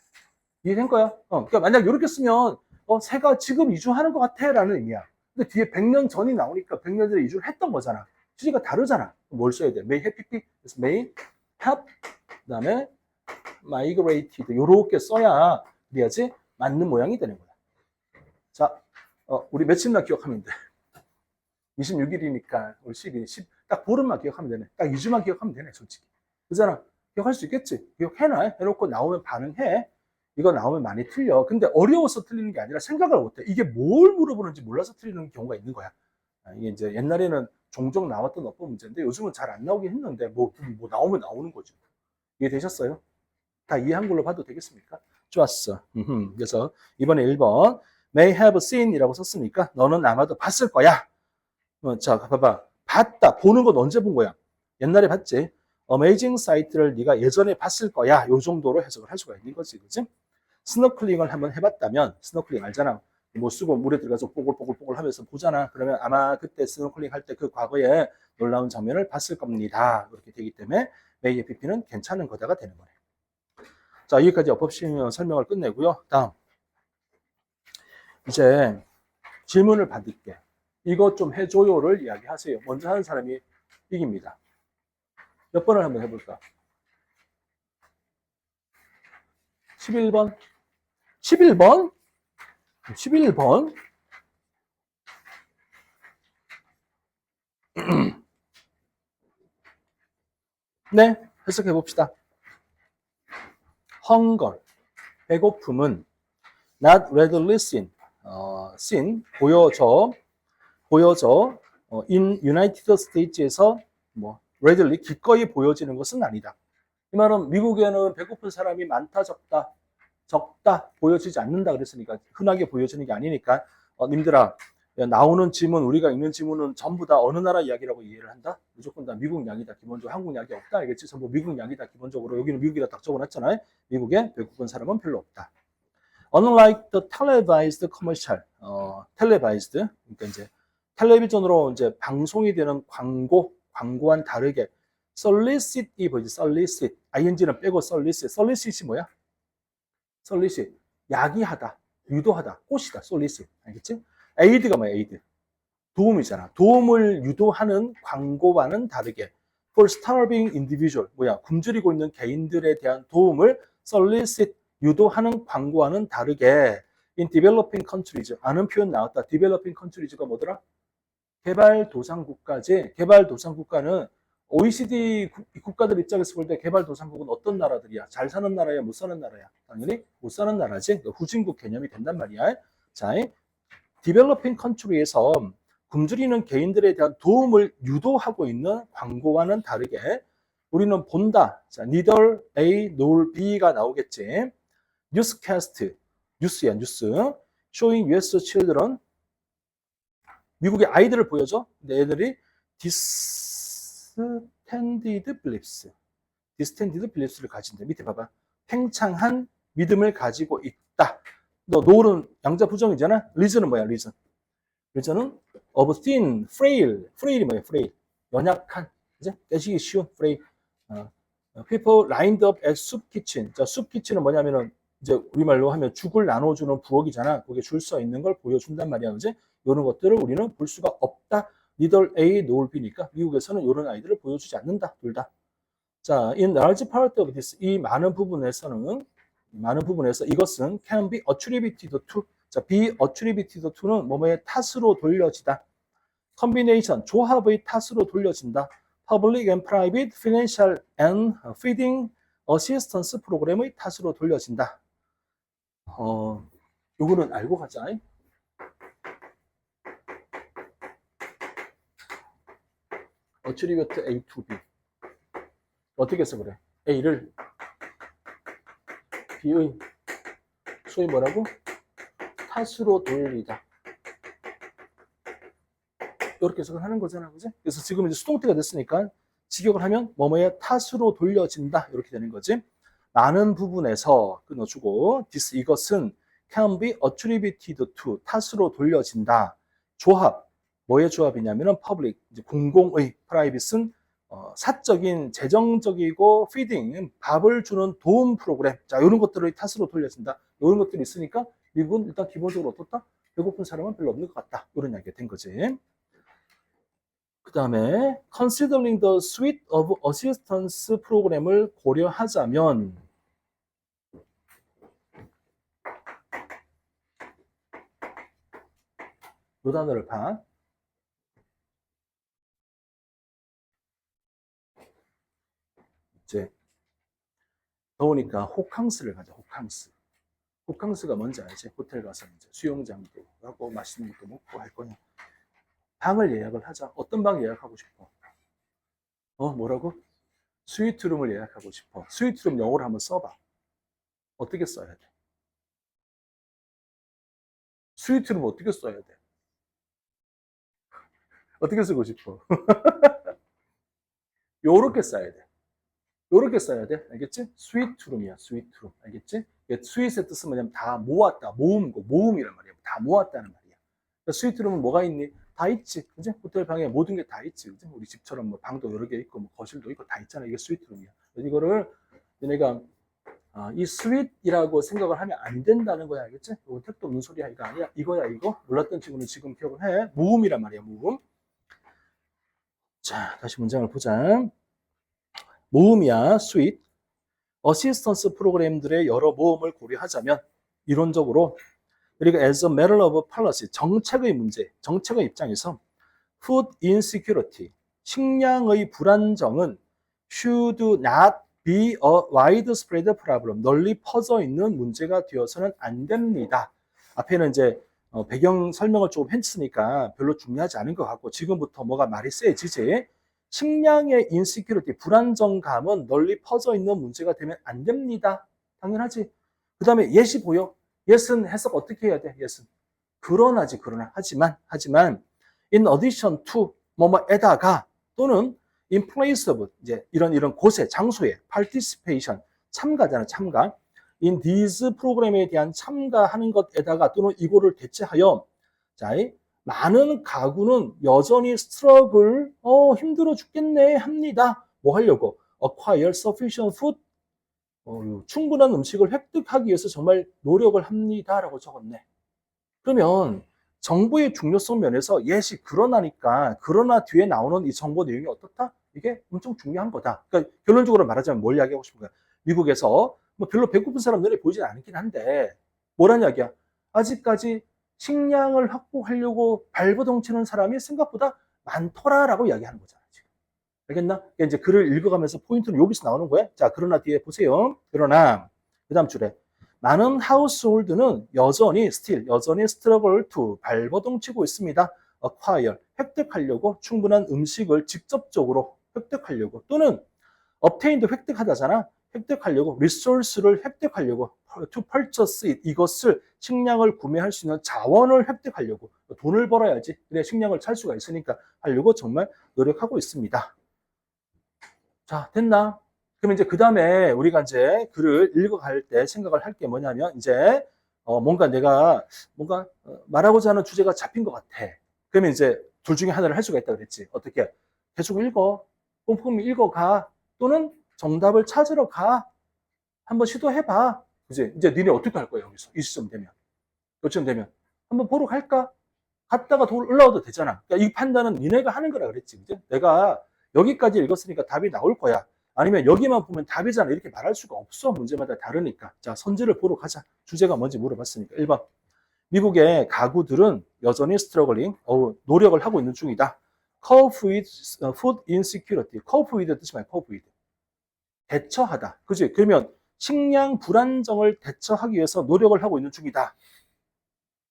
이해된 거야? 그러니까 만약 이렇게 쓰면 새가 지금 이주하는 것 같아 라는 의미야. 근데 뒤에 100년 전이 나오니까 100년 전에 이주를 했던 거잖아. 취지가 다르잖아. 뭘 써야 돼? May have, 그래서 may have, 그 다음에 migrated 요렇게 써야 그래야지 맞는 모양이 되는 거야. 자, 우리 며칠 날 기억하면 돼. 26일이니까 우리 12, 10, 딱 보름만 기억하면 되네. 딱 2주만 기억하면 되네, 솔직히. 그잖아. 기억할 수 있겠지? 기억해놔. 해놓고 나오면 반응해. 이거 나오면 많이 틀려. 근데 어려워서 틀리는 게 아니라 생각을 못해. 이게 뭘 물어보는지 몰라서 틀리는 경우가 있는 거야. 이게 이제 옛날에는 종종 나왔던 어법 문제인데 요즘은 잘 안 나오긴 했는데 뭐 나오면 나오는 거죠. 이해되셨어요? 다 이해한 걸로 봐도 되겠습니까? 좋았어. 그래서 이번에 1번 may have seen 이라고 썼으니까 너는 아마도 봤을 거야. 자, 봐봐. 봤다. 보는 건 언제 본 거야? 옛날에 봤지? 어메이징 사이트를 네가 예전에 봤을 거야. 요 정도로 해석을 할 수가 있는 거지. 그치? 스노클링을 한번 해봤다면, 스노클링 알잖아. 뭐 쓰고 물에 들어가서 뽀글뽀글 하면서 보잖아. 그러면 아마 그때 스노클링 할 때 그 과거에 놀라운 장면을 봤을 겁니다. 그렇게 되기 때문에 may FP는 괜찮은 거다가 되는 거네. 자, 여기까지 어법 설명을 끝내고요. 다음. 이제 질문을 받을게. 이것 좀 해줘요를 이야기하세요. 먼저 하는 사람이 이깁니다. 몇 번을 한번 해볼까? 11번? 11번? 11번? 네, 해석해 봅시다. hunger, 배고픔은 not readily seen, seen, 보여져, in United States에서 뭐 readily, 기꺼이 보여지는 것은 아니다. 이 말은 미국에는 배고픈 사람이 많다, 적다, 보여지지 않는다 그랬으니까 흔하게 보여지는 게 아니니까 님들아, 나오는 지문, 우리가 읽는 지문은 전부 다 어느 나라 이야기라고 이해를 한다? 무조건 다 미국 이야기다. 기본적으로 한국 이야기 없다. 알겠지? 전부 미국 이야기다. 기본적으로 여기는 미국이다 딱 적어놨잖아요. 미국에 배고픈 사람은 별로 없다. Unlike the televised commercial, televised, 그러니까 이제 텔레비전으로 이제 방송이 되는 광고와는 다르게 solicit이 뭐지? solicit, ing는 빼고 solicit이 뭐야? solicit, 야기하다, 유도하다, 꽃이다, solicit, 알겠지? aid가 뭐야? aid, 도움이잖아. 도움을 유도하는 광고와는 다르게 for starving individual, 굶주리고 있는 개인들에 대한 도움을 solicit, 유도하는 광고와는 다르게 in developing countries, 아는 표현 나왔다. developing countries가 뭐더라? 개발도상국가지. 개발도상국가는 OECD 국가들 입장에서 볼 때 개발도상국은 어떤 나라들이야? 잘 사는 나라야? 못 사는 나라야? 당연히 못 사는 나라지. 후진국 개념이 된단 말이야. 자, developing country에서 굶주리는 개인들에 대한 도움을 유도하고 있는 광고와는 다르게 우리는 본다. 자, neither A nor B가 나오겠지. 뉴스캐스트, 뉴스야, 뉴스. showing US children. 미국의 아이들을 보여줘. 근데 애들이 distended beliefs. distended beliefs를 가진다. 밑에 봐봐. 팽창한 믿음을 가지고 있다. 너 노는 양자 부정이잖아. reason은 뭐야, reason. reason은 of thin, frail. frail이 뭐야, frail. 연약한. 이제 깨지기 쉬운 frail. people lined up at soup kitchen. 자, soup kitchen은 뭐냐면은 이제 우리말로 하면 죽을 나눠주는 부엌이잖아. 거기에 줄 서 있는 걸 보여준단 말이야, 그지? 이런 것들을 우리는 볼 수가 없다. neither A nor B니까 미국에서는 이런 아이들을 보여주지 않는다, 둘 다. 자, in large part of this, 이 많은 부분에서 이것은 can be attributed to. 자, be attributed to는 뭐뭐의 탓으로 돌려지다. combination, 조합의 탓으로 돌려진다. public and private financial and feeding assistance 프로그램의 탓으로 돌려진다. 요거는 알고 가자. attribute A to B. 어떻게 해서 그래? A를 B의 소위 뭐라고? 탓으로 돌리다. 이렇게 해석을 하는 거잖아, 그지? 그래서 지금 이제 수동태가 됐으니까 직역을 하면 뭐뭐의 탓으로 돌려진다 이렇게 되는 거지. 많은 부분에서 끊어주고 this 이것은 can be attributed to 탓으로 돌려진다. 조합 뭐의 조합이냐면은 public 이제 공공의 private는 사적인 재정적이고 feeding 밥을 주는 도움 프로그램 자 이런 것들을 탓으로 돌려진다. 이런 것들이 있으니까 미국은 일단 기본적으로 어떻다? 배고픈 사람은 별로 없는 것 같다. 이런 이야기가 된 거지. 그 다음에 considering the suite of assistance 프로그램을 고려하자면 이 단어를 봐. 이제 더우니까 호캉스를 가자. 호캉스. 호캉스가 뭔지 알지? 호텔 가서 이제 수영장도 하고 맛있는 것도 먹고 할 거냐. 방을 예약을 하자. 어떤 방 예약하고 싶어? 뭐라고? 스위트룸을 예약하고 싶어. 스위트룸 영어로 한번 써봐. 어떻게 써야 돼? 스위트룸 어떻게 써야 돼? 어떻게 쓰고 싶어? 요렇게 써야 돼. 요렇게 써야 돼. 알겠지? 스위트룸이야. 스위트룸. 알겠지? 스윗의 뜻은 뭐냐면 다 모았다. 모음이란 말이야. 다 모았다는 말이야. 그러니까 스위트룸은 뭐가 있니? 다 있지. 그지? 호텔 방에 모든 게 다 있지. 그지? 우리 집처럼 뭐 방도 여러 개 있고 뭐 거실도 있고 다 있잖아. 이게 스위트룸이야. 이거를 얘네가 이 스윗이라고 생각을 하면 안 된다는 거야. 알겠지? 이거 택도 없는 소리야. 이거 아니야. 이거야, 이거. 몰랐던 친구는 지금 기억을 해. 모음이란 말이야. 모음. 자, 다시 문장을 보자. 모음이야, 스윗. 어시스턴스 프로그램들의 여러 모음을 고려하자면 이론적으로 그리고 as a matter of policy, 정책의 문제, 정책의 입장에서 food insecurity, 식량의 불안정은 should not be a widespread problem, 널리 퍼져 있는 문제가 되어서는 안 됩니다. 앞에는 이제 배경 설명을 조금 했으니까 별로 중요하지 않은 것 같고 지금부터 뭐가 말이 세지지. 식량의 인시큐리티, 불안정감은 널리 퍼져 있는 문제가 되면 안 됩니다. 당연하지. 그 다음에 예시 보여. 예스는 해석 어떻게 해야 돼? 예스. 그러나지, 그러나. 하지만, in addition to, 뭐뭐에다가, 또는 in place of, 이제 이런 곳에, 장소에, participation, 참가잖아, 참가. in these 프로그램에 대한 참가하는 것에다가, 또는 이거를 대체하여, 자, 많은 가구는 여전히 스트러글, 힘들어 죽겠네 합니다. 뭐 하려고? acquire sufficient food, 충분한 음식을 획득하기 위해서 정말 노력을 합니다라고 적었네. 그러면 정보의 중요성 면에서 예시 그러나니까 그러나 뒤에 나오는 이 정보 내용이 어떻다? 이게 엄청 중요한 거다. 그러니까 결론적으로 말하자면 뭘 이야기하고 싶은 거야? 미국에서 뭐 별로 배고픈 사람 눈에 보이진 않긴 한데 뭐란 이야기야? 아직까지 식량을 확보하려고 발버둥 치는 사람이 생각보다 많더라라고 이야기하는 거잖아, 지금. 알겠나? 그러니까 이제 글을 읽어가면서 포인트는 여기서 나오는 거야. 자, 그러나 뒤에 보세요. 그러나, 그 다음 줄에. 많은 하우스홀드는 여전히 스트러글 투 발버둥 치고 있습니다. acquire, 획득하려고 충분한 음식을 직접적으로 획득하려고 또는 obtained 획득하다잖아. 획득하려고, 리소스를 획득하려고, to purchase it, 이것을 식량을 구매할 수 있는 자원을 획득하려고, 돈을 벌어야지 그래 식량을 살 수가 있으니까 하려고 정말 노력하고 있습니다. 자, 됐나? 그럼 이제 그 다음에 우리가 이제 글을 읽어갈 때 생각을 할 게 뭐냐면 이제 뭔가 내가 말하고자 하는 주제가 잡힌 것 같아. 그러면 이제 둘 중에 하나를 할 수가 있다 그랬지. 어떻게? 계속 읽어. 꼼꼼히 읽어가. 또는 정답을 찾으러 가. 한번 시도해봐. 그지? 이제 니네 어떻게 할 거야, 여기서? 이 시점 되면. 요쯤 되면. 한번 보러 갈까? 갔다가 올라와도 되잖아. 그러니까 이 판단은 니네가 하는 거라 그랬지. 그지? 내가 여기까지 읽었으니까 답이 나올 거야. 아니면 여기만 보면 답이잖아. 이렇게 말할 수가 없어. 문제마다 다르니까. 자, 선지를 보러 가자. 주제가 뭔지 물어봤으니까. 1번. 미국의 가구들은 여전히 스트러글링, 노력을 하고 있는 중이다. cope with food insecurity. cope with 뜻이 말고 cope with. 대처하다. 그지? 그러면 식량 불안정을 대처하기 위해서 노력을 하고 있는 중이다.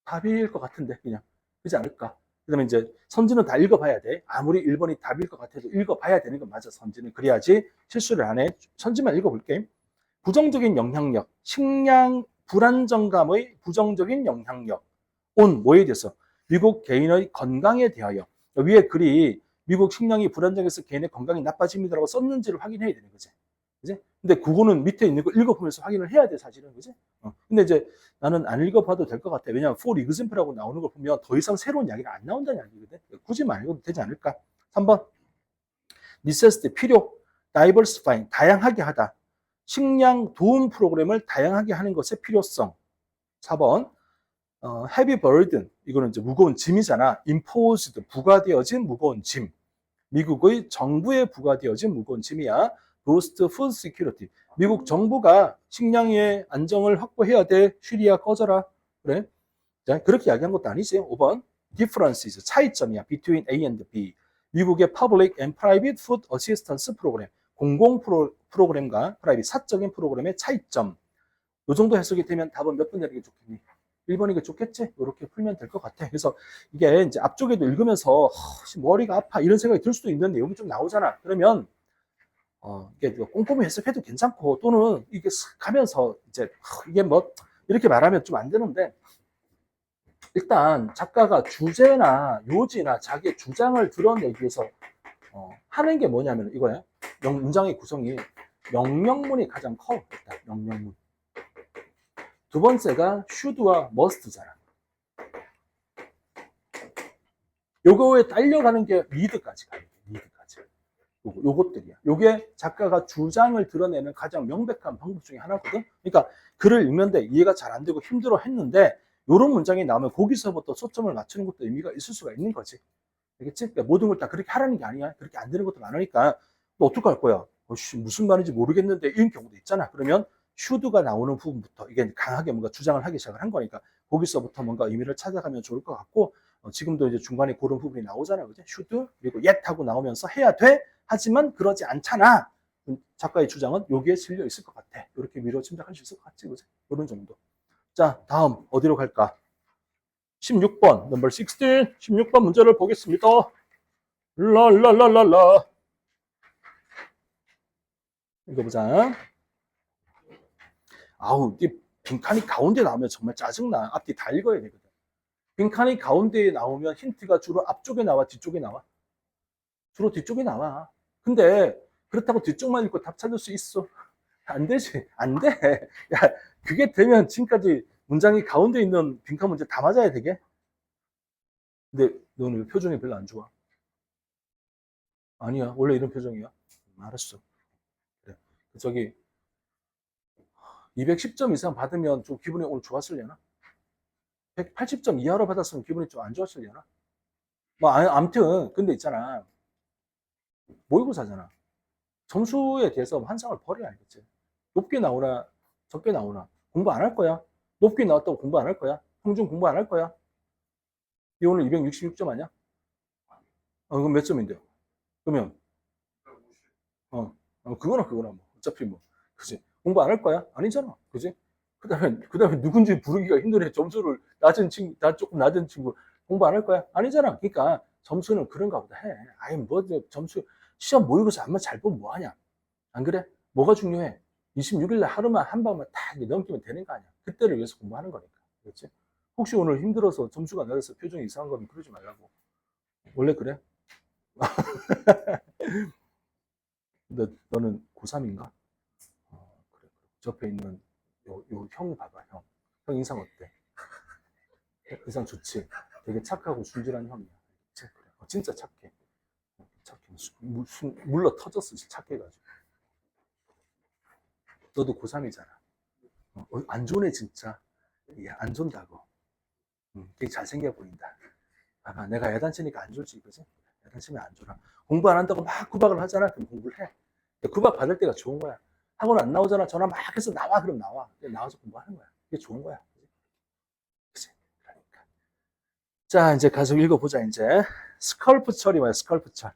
답일 것 같은데, 그냥. 그렇지 않을까? 그 다음에 이제 선지는 다 읽어봐야 돼. 아무리 1번이 답일 것 같아도 읽어봐야 되는 건 맞아, 선지는. 그래야지 실수를 안 해. 선지만 읽어볼게. 부정적인 영향력, 식량 불안정감의 부정적인 영향력. 뭐에 대해서? 미국 개인의 건강에 대하여. 위에 글이 미국 식량이 불안정해서 개인의 건강이 나빠집니다라고 썼는지를 확인해야 되는 거지. 그지? 근데 그거는 밑에 있는 거 읽어보면서 확인을 해야 돼, 사실은. 그지? 근데 이제 나는 안 읽어봐도 될 것 같아. 왜냐하면 for example라고 나오는 걸 보면 더 이상 새로운 이야기가 안 나온다는 이야기거든. 굳이 말해도 되지 않을까? 3번. necessity, 필요. diversifying, 다양하게 하다. 식량 도움 프로그램을 다양하게 하는 것의 필요성. 4번. heavy burden, 이거는 이제 무거운 짐이잖아. imposed, 부과되어진 무거운 짐. 미국의 정부에 부과되어진 무거운 짐이야. boost food security. 미국 정부가 식량의 안정을 확보해야 돼. 쉬리야 꺼져라. 그래? 자, 그렇게 이야기한 것도 아니지. 5번. differences, 차이점이야. between A and B. 미국의 public and private food assistance program. 공공 프로그램과 프라이빗 사적인 프로그램의 차이점. 이 정도 해석이 되면 답은 몇 번 내리는 게 좋겠니? 1번이 좋겠지? 이렇게 풀면 될 것 같아. 그래서 이게 이제 앞쪽에도 읽으면서 머리가 아파 이런 생각이 들 수도 있는 내용이 좀 나오잖아. 그러면 이게 꼼꼼히 해석해도 괜찮고, 또는 이게 가면서 이제 이게 뭐 이렇게 말하면 좀 안 되는데, 일단 작가가 주제나 요지나 자기의 주장을 드러내기 위해서 하는 게 뭐냐면 이거야. 문장의 구성이 명령문이 가장 커. 일단 명령문. 두 번째가 should와 must잖아. 요거에 딸려가는 게 need까지 가요. need까지. 요것들이야. 요게 작가가 주장을 드러내는 가장 명백한 방법 중에 하나거든. 그러니까 글을 읽는데 이해가 잘 안 되고 힘들어 했는데 요런 문장이 나오면 거기서부터 초점을 맞추는 것도 의미가 있을 수가 있는 거지. 알겠지? 그러니까 모든 걸 다 그렇게 하라는 게 아니야. 그렇게 안 되는 것도 많으니까 너 어떡할 거야? 무슨 말인지 모르겠는데 이런 경우도 있잖아. 그러면 should가 나오는 부분부터 이게 강하게 뭔가 주장을 하기 시작을 한 거니까 거기서부터 뭔가 의미를 찾아가면 좋을 것 같고, 지금도 이제 중간에 그런 부분이 나오잖아. 그죠? should 그리고 yet 하고 나오면서 해야 돼. 하지만 그러지 않잖아. 작가의 주장은 여기에 실려 있을 것 같아. 이렇게 미뤄 짐작할 수 있을 것 같지, 그죠? 이런 정도. 자, 다음 어디로 갈까? 16번, 넘버 16, 16번 문제를 보겠습니다. 랄랄랄랄라. 읽어보자. 아우, 이 빈칸이 가운데 나오면 정말 짜증나. 앞뒤 다 읽어야 되거든. 빈칸이 가운데에 나오면 힌트가 주로 앞쪽에 나와, 뒤쪽에 나와? 주로 뒤쪽에 나와. 근데 그렇다고 뒤쪽만 읽고 답 찾을 수 있어? 안 되지. 안 돼. 야, 그게 되면 지금까지 문장이 가운데 있는 빈칸 문제 다 맞아야 되게? 근데 너는 표정이 별로 안 좋아. 아니야. 원래 이런 표정이야. 알았어. 그래. 저기 210점 이상 받으면 좀 기분이 오늘 좋았으려나? 180점 이하로 받았으면 기분이 좀 안 좋았으려나? 뭐 아무튼 근데 있잖아. 모의고사잖아. 점수에 대해서 환상을 버려야 알겠지. 높게 나오나 적게 나오나 공부 안 할 거야. 높게 나왔다고 공부 안 할 거야. 평균 공부 안 할 거야. 이 오늘 266점 아니야? 그럼 몇 점인데요? 그러면 그거나 뭐 어차피 뭐 그지? 공부 안 할 거야? 아니잖아. 그지? 그다음에 누군지 부르기가 힘드네. 점수를 낮은 친구, 조금 낮은 친구 공부 안 할 거야? 아니잖아. 그러니까 점수는 그런가 보다 해. 아니 뭐 점수 시험 모의고사 안만 잘 보면 뭐 하냐? 안 그래? 뭐가 중요해? 26일 날 하루만 한 방만 딱 넘기면 되는 거 아니야. 그때를 위해서 공부하는 거니까. 그렇지? 혹시 오늘 힘들어서 점수가 낮아서 표정이 이상한 거면 그러지 말라고. 원래 그래? 너는 고3인가? 그래. 옆에 있는 요 형 봐봐, 형. 형 인상 어때? 인상 좋지? 되게 착하고 순진한 형이야. 그래. 진짜 착해. 착해. 물러 터졌어, 착해가지고. 너도 고3이잖아. 안 좋네, 진짜. 안 좋다고. 되게 잘생겨 보인다. 아마 내가 야단치니까 안 좋지, 그지? 야단치면 안 좋아. 공부 안 한다고 막 구박을 하잖아. 그럼 공부를 해. 구박 받을 때가 좋은 거야. 학원 안 나오잖아. 전화 막 해서 나와. 그럼 나와. 나와서 공부하는 거야. 이게 좋은 거야. 그치? 그러니까. 자, 이제 가서 읽어보자, 이제. 스컬프처리 뭐야, 스컬프처.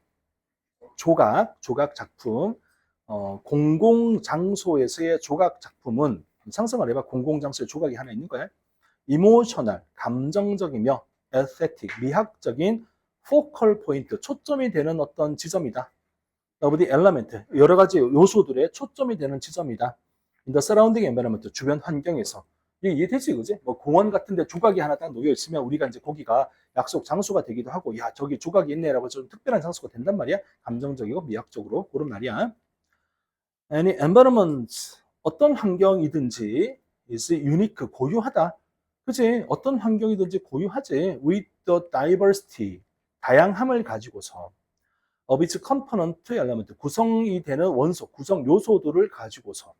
조각 작품. 공공장소에서의 조각 작품은 상상을 해봐. 공공장소에 조각이 하나 있는 거야. 이모셔널, 감정적이며 에스테틱, 미학적인 포컬 포인트, 초점이 되는 어떤 지점이다. of the element, 여러 가지 요소들의 초점이 되는 지점이다. in the surrounding environment, 주변 환경에서. 이게 이해되지, 그지? 뭐 공원 같은데 조각이 하나 딱 놓여 있으면 우리가 이제 거기가 약속 장소가 되기도 하고, 야, 저기 조각이 있네라고 좀 특별한 장소가 된단 말이야. 감정적이고 미학적으로 그런 말이야. Any environment, 어떤 환경이든지 is unique, 고유하다. 그치? 어떤 환경이든지 고유하지. with the diversity, 다양함을 가지고서 of its component element, 구성이 되는 원소, 구성 요소들을 가지고서.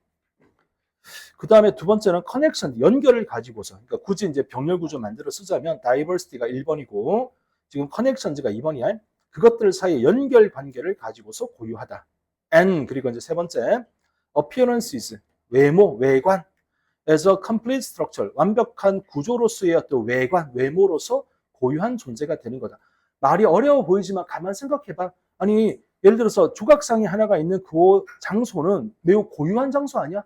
그 다음에 두 번째는 connection, 연결을 가지고서. 그러니까 굳이 이제 병렬 구조 만들어 쓰자면 diversity가 1번이고 지금 connections가 2번이야. 그것들 사이의 연결 관계를 가지고서 고유하다. and 그리고 이제 세 번째 appearances, 외모, 외관. as a complete structure, 완벽한 구조로서의 어떤 외관, 외모로서 고유한 존재가 되는 거다. 말이 어려워 보이지만 가만 생각해봐. 아니, 예를 들어서 조각상이 하나가 있는 그 장소는 매우 고유한 장소 아니야?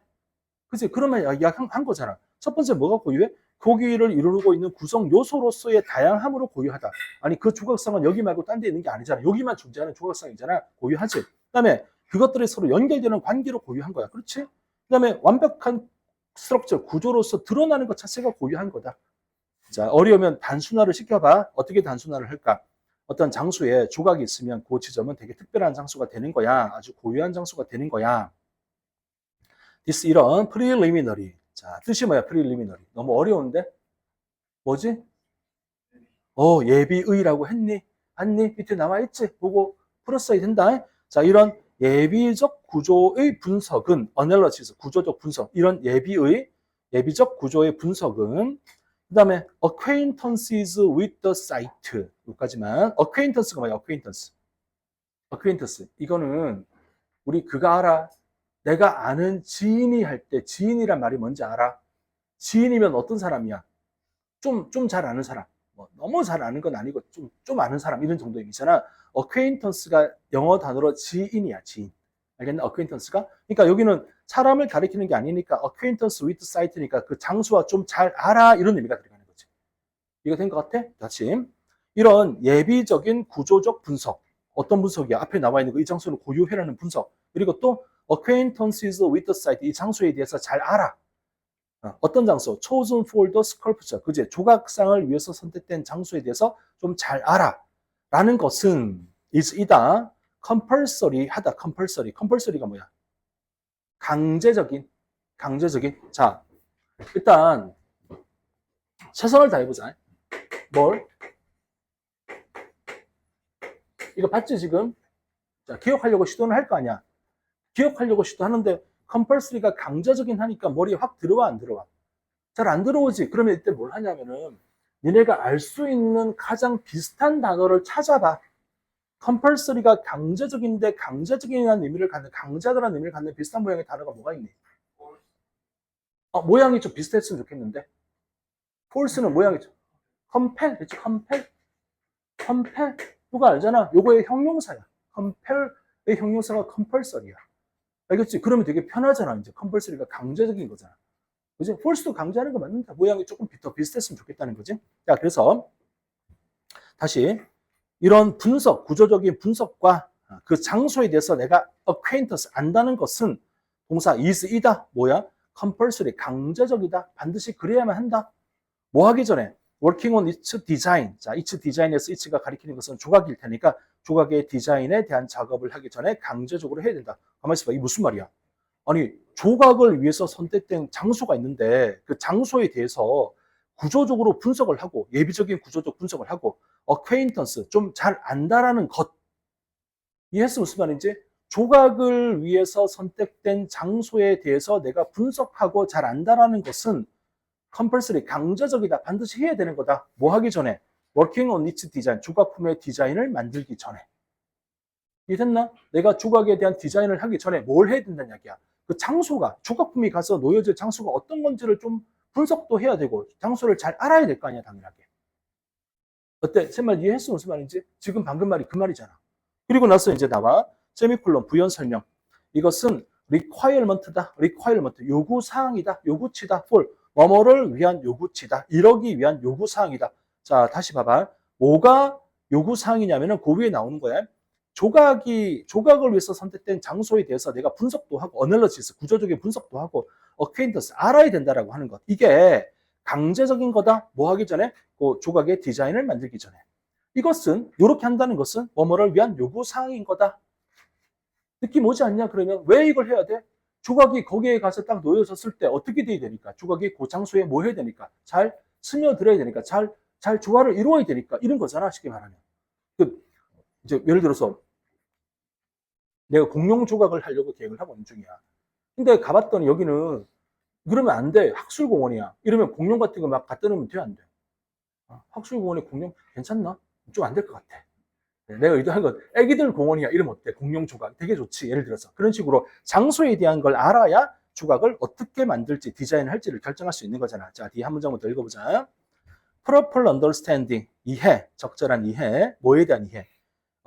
그치? 그러면 한 거잖아. 첫 번째 뭐가 고유해? 거기를 이루고 있는 구성 요소로서의 다양함으로 고유하다. 아니, 그 조각상은 여기 말고 딴 데 있는 게 아니잖아. 여기만 존재하는 조각상이잖아. 고유하지. 그 다음에 그것들이 서로 연결되는 관계로 고유한 거야. 그렇지? 그 다음에 완벽한 스트럭처, 구조로서 드러나는 것 자체가 고유한 거다. 자, 어려우면 단순화를 시켜봐. 어떻게 단순화를 할까? 어떤 장소에 조각이 있으면 그 지점은 되게 특별한 장소가 되는 거야. 아주 고유한 장소가 되는 거야. this 이런 preliminary. 자, 뜻이 뭐야? preliminary. 너무 어려운데? 뭐지? 예비의라고 했니? 봤니? 밑에 나와 있지? 보고 풀었어야 된다. 자, 이런 예비적 구조의 분석은 analysis, 구조적 분석. 이런 예비적 구조의 분석은 그 다음에 acquaintances with the site 여기까지만. acquaintance가 뭐야? acquaintance. 이거는 우리 그거 알아? 내가 아는 지인이 할 때 지인이란 말이 뭔지 알아? 지인이면 어떤 사람이야? 좀 잘 아는 사람. 뭐 너무 잘 아는 건 아니고 좀 아는 사람 이런 정도 의미잖아. acquaintance가 영어 단어로 지인이야, 지인. 알겠나? acquaintance가. 그러니까 여기는 사람을 가리키는 게 아니니까 acquaintance with site니까 그 장소와 좀 잘 알아 이런 의미가 들어가는 거지. 이거 된 것 같아? 다시. 이런 예비적인 구조적 분석. 어떤 분석이야? 앞에 나와 있는 이 장소는 고유해라는 분석. 그리고 또 acquaintances with the site, 이 장소에 대해서 잘 알아. 어떤 장소? chosen for the sculpture. 그제 조각상을 위해서 선택된 장소에 대해서 좀 잘 알아. 라는 것은 이다. compulsory 하다. compulsory가 뭐야? 강제적인. 자, 일단 최선을 다해보자. 뭘? 이거 봤지 지금? 자, 기억하려고 시도는 할 거 아니야. 기억하려고 시도하는데 compulsory가 강제적인 하니까 머리에 확 들어와 안 들어와? 잘 안 들어오지. 그러면 이때 뭘 하냐면은 니네가 알 수 있는 가장 비슷한 단어를 찾아봐. compulsory가 강제적인데 강제적이라는 의미를 갖는, 강제하다는 의미를 갖는 비슷한 모양의 단어가 뭐가 있니? 모양이 좀 비슷했으면 좋겠는데. force는 모양이 좀 compel, 그치? compel. 누가 알잖아. 요거의 형용사야. compel의 형용사가 compulsory야. 알겠지? 그러면 되게 편하잖아. 이제 compulsory가 강제적인 거잖아. 그지? force도 강제하는 거 맞는다. 모양이 조금 더 비슷했으면 좋겠다는 거지. 자, 그래서 다시 이런 분석, 구조적인 분석과 그 장소에 대해서 내가 acquaintance, 안다는 것은 동사 is 이다. 뭐야? compulsory, 강제적이다. 반드시 그래야만 한다. 뭐 하기 전에 working on its design. 자, its design에서 it가 가리키는 것은 조각일 테니까 조각의 디자인에 대한 작업을 하기 전에 강제적으로 해야 된다. 가만히 있어봐. 이게 무슨 말이야? 아니, 조각을 위해서 선택된 장소가 있는데 그 장소에 대해서 구조적으로 분석을 하고 예비적인 구조적 분석을 하고 acquaintance, 좀 잘 안다라는 것. 이해했어? 무슨 말인지? 조각을 위해서 선택된 장소에 대해서 내가 분석하고 잘 안다라는 것은 compulsory, 강제적이다. 반드시 해야 되는 거다. 뭐 하기 전에? working on its design, 조각품의 디자인을 만들기 전에. 이해됐나? 내가 조각에 대한 디자인을 하기 전에 뭘 해야 된다는 이야기야. 그 장소가, 조각품이 가서 놓여질 장소가 어떤 건지를 좀 분석도 해야 되고 장소를 잘 알아야 될 거 아니야, 당연하게. 어때? 제 말 이해했어? 무슨 말인지? 지금 방금 말이 그 말이잖아. 그리고 나서 이제 나와 세미콜론 부연 설명. 이것은 requirement다. requirement, 요구사항이다. 요구치다. for, 뭐뭐를 위한 요구치다. 이러기 위한 요구사항이다. 자, 다시 봐봐. 뭐가 요구사항이냐면은 그 위에 나오는 거야. 조각을 위해서 선택된 장소에 대해서 내가 분석도 하고, 어널리시스, 구조적인 분석도 하고, 어퀘인턴스, 알아야 된다라고 하는 것. 이게 강제적인 거다. 뭐 하기 전에? 그 조각의 디자인을 만들기 전에. 이것은, 이렇게 한다는 것은 뭐뭐를 위한 요구사항인 거다. 느낌 오지 않냐? 그러면 왜 이걸 해야 돼? 조각이 거기에 가서 딱 놓여졌을 때 어떻게 돼야 되니까? 조각이 그 장소에 뭐 해야 되니까? 잘 스며들어야 되니까? 잘 조화를 이루어야 되니까? 이런 거잖아, 쉽게 말하면. 이제 예를 들어서 내가 공룡 조각을 하려고 계획을 하고 있는 중이야. 근데 가봤더니 여기는 그러면 안 돼. 학술공원이야. 이러면 공룡 같은 거 막 갖다 놓으면 돼, 안 돼? 학술공원에 공룡 괜찮나? 좀 안 될 것 같아. 내가 의도한 건 애기들 공원이야. 이러면 어때? 공룡 조각. 되게 좋지. 예를 들어서. 그런 식으로 장소에 대한 걸 알아야 조각을 어떻게 만들지, 디자인을 할지를 결정할 수 있는 거잖아. 자, 뒤에 한 문장만 더 읽어보자. proper understanding. 이해. 적절한 이해. 뭐에 대한 이해?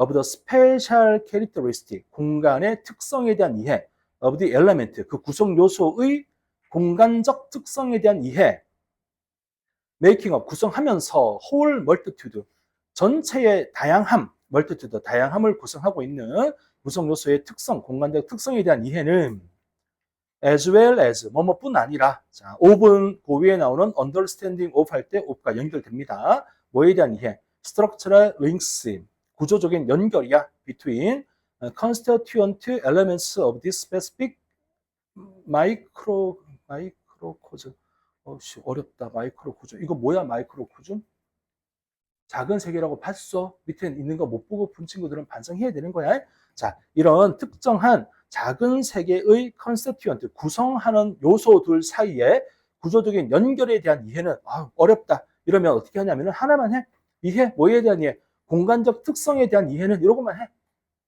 of the special characteristic, 공간의 특성에 대한 이해, of the element, 그 구성 요소의 공간적 특성에 대한 이해, making up, 구성하면서 whole multitude, 전체의 다양함, multitude, 다양함을 구성하고 있는 구성 요소의 특성, 공간적 특성에 대한 이해는 as well as, 뭐뭐뿐 아니라, 자, of은 그 위에 나오는 understanding of 할 때 of가 연결됩니다. 뭐에 대한 이해? structural links, 구조적인 연결이야. between constituent elements of this specific 마이크로코즘. 어렵다. 마이크로코즘. 이거 뭐야, 마이크로코즘? 작은 세계라고 봤어. 밑에 있는 거 못 보고 본 친구들은 반성해야 되는 거야. 자, 이런 특정한 작은 세계의 constituent, 구성하는 요소들 사이에 구조적인 연결에 대한 이해는 어렵다. 이러면 어떻게 하냐면 하나만 해. 이해, 뭐에 대한 이해? 공간적 특성에 대한 이해는 이러고만 해.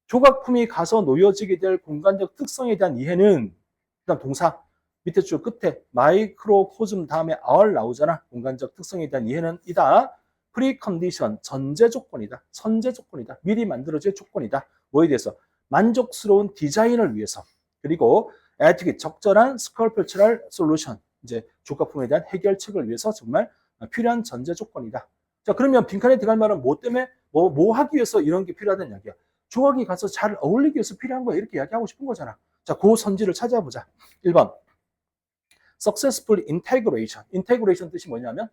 조각품이 가서 놓여지게 될 공간적 특성에 대한 이해는 그다음 동사 밑에 줄 끝에 마이크로코즘 다음에 r 나오잖아. 공간적 특성에 대한 이해는 이다. 프리컨디션, 전제 조건이다. 선제 조건이다. 미리 만들어질 조건이다. 뭐에 대해서? 만족스러운 디자인을 위해서. 그리고 에티켓, 적절한 스컬프처럴 솔루션, 이제 조각품에 대한 해결책을 위해서 정말 필요한 전제 조건이다. 자, 그러면 빈칸에 들어갈 말은 뭐 때문에? 뭐 하기 위해서 이런 게 필요하다는 이야기야. 조각이 가서 잘 어울리기 위해서 필요한 거야. 이렇게 이야기하고 싶은 거잖아. 자, 그 선지를 찾아보자. 1번. Successful integration. integration 뜻이 뭐냐면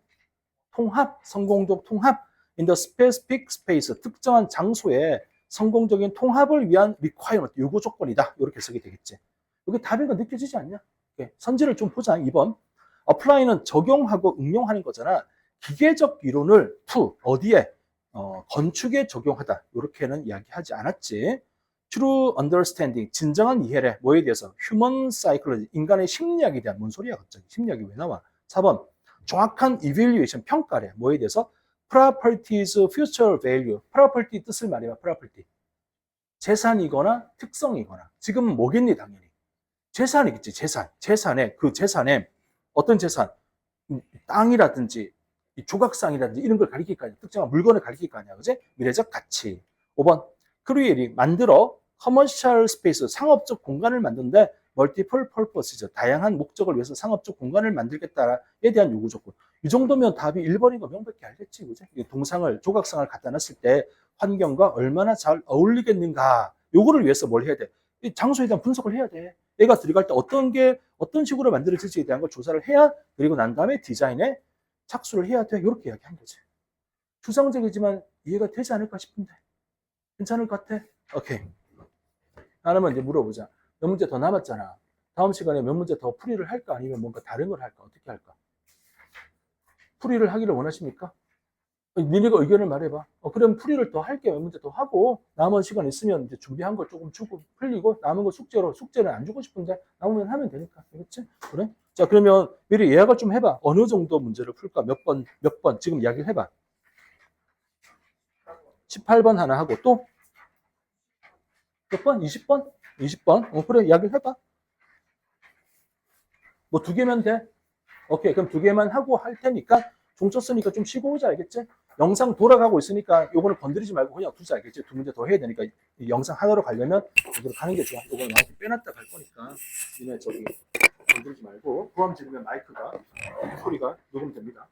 통합, 성공적 통합. In the specific space. 특정한 장소에 성공적인 통합을 위한 requirement, 요구 조건이다. 이렇게 쓰게 되겠지. 여기 답인 거 느껴지지 않냐? 선지를 좀 보자. 2번. apply는 적용하고 응용하는 거잖아. 기계적 이론을 to, 어디에? 건축에 적용하다. 이렇게는 이야기하지 않았지. True understanding, 진정한 이해래. 뭐에 대해서? Human psychology, 인간의 심리학에 대한. 뭔 소리야 갑자기? 심리학이 왜 나와? 4번. 정확한 evaluation, 평가래. 뭐에 대해서? Properties, future value. Property 뜻을 말해봐. Property. 재산이거나 특성이거나. 지금은 뭐겠니 당연히? 재산이겠지. 재산에 그 재산에 어떤 재산? 땅이라든지 조각상이라든지 이런 걸 가리킬 거 아니야. 특정한 물건을 가리킬 거 아니야. 그지? 미래적 가치. 5번. 크리에이트, 만들어 커머셜 스페이스, 상업적 공간을 만드는데 멀티플 퍼포스죠. 다양한 목적을 위해서 상업적 공간을 만들겠다에 대한 요구 조건. 이 정도면 답이 1번인 거 명백히 알겠지. 그지? 동상을, 조각상을 갖다 놨을 때 환경과 얼마나 잘 어울리겠는가. 요거를 위해서 뭘 해야 돼? 이 장소에 대한 분석을 해야 돼. 얘가 들어갈 때 어떤 식으로 만들어질지에 대한 걸 조사를 해야, 그리고 난 다음에 디자인에 착수를 해야 돼. 이렇게 이야기한 거지. 추상적이지만 이해가 되지 않을까 싶은데. 괜찮을 것 같아? 오케이. 하나만 이제 물어보자. 몇 문제 더 남았잖아. 다음 시간에 몇 문제 더 풀이를 할까? 아니면 뭔가 다른 걸 할까? 어떻게 할까? 풀이를 하기를 원하십니까? 니네가 의견을 말해봐. 그럼 풀이를 더 할게. 몇 문제 더 하고, 남은 시간 있으면 이제 준비한 걸 조금 주고 풀리고, 남은 거 숙제는 안 주고 싶은데, 남으면 하면 되니까. 알겠지? 그래? 자, 그러면 미리 예약을 좀 해봐. 어느 정도 문제를 풀까? 몇 번, 지금 이야기를 해봐. 18번 하나 하고, 또? 몇 번? 20번? 20번? 그래, 이야기를 해봐. 뭐 두 개면 돼. 오케이, 그럼 두 개만 하고 할 테니까 종초 쓰니까 좀 쉬고 오자, 알겠지? 영상 돌아가고 있으니까 요거는 건드리지 말고 그냥 두자, 알겠지? 두 문제 더 해야 되니까 이 영상 하나로 가려면 여기로 가는 게 좋아. 요거는 마이크 빼놨다 갈 거니까 니네 저기 건드리지 말고 보험 지르면 마이크가 소리가 녹음됩니다.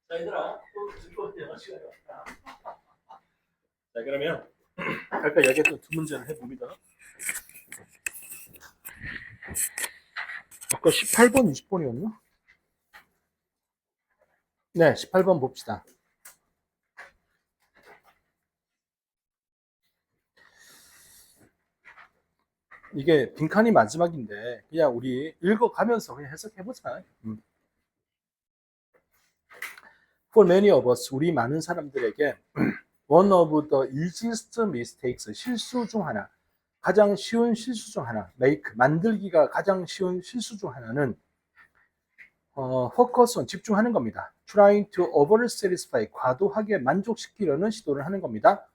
자, 얘들아, 또 즐거운 영어 시간이 왔다. 자, 그러면 아까 얘기했던 두 문제를 해봅니다. 아까 18번, 20번이었나? 네, 18번 봅시다. 이게 빈칸이 마지막인데 그냥 우리 읽어가면서 그냥 해석해보자. For many of us, 우리 많은 사람들에게 one of the easiest mistakes, 실수 중 하나, 가장 쉬운 실수 중 하나, make, 만들기가 가장 쉬운 실수 중 하나는 focus on, 집중하는 겁니다. Trying to over satisfy, 과도하게 만족시키려는 시도를 하는 겁니다.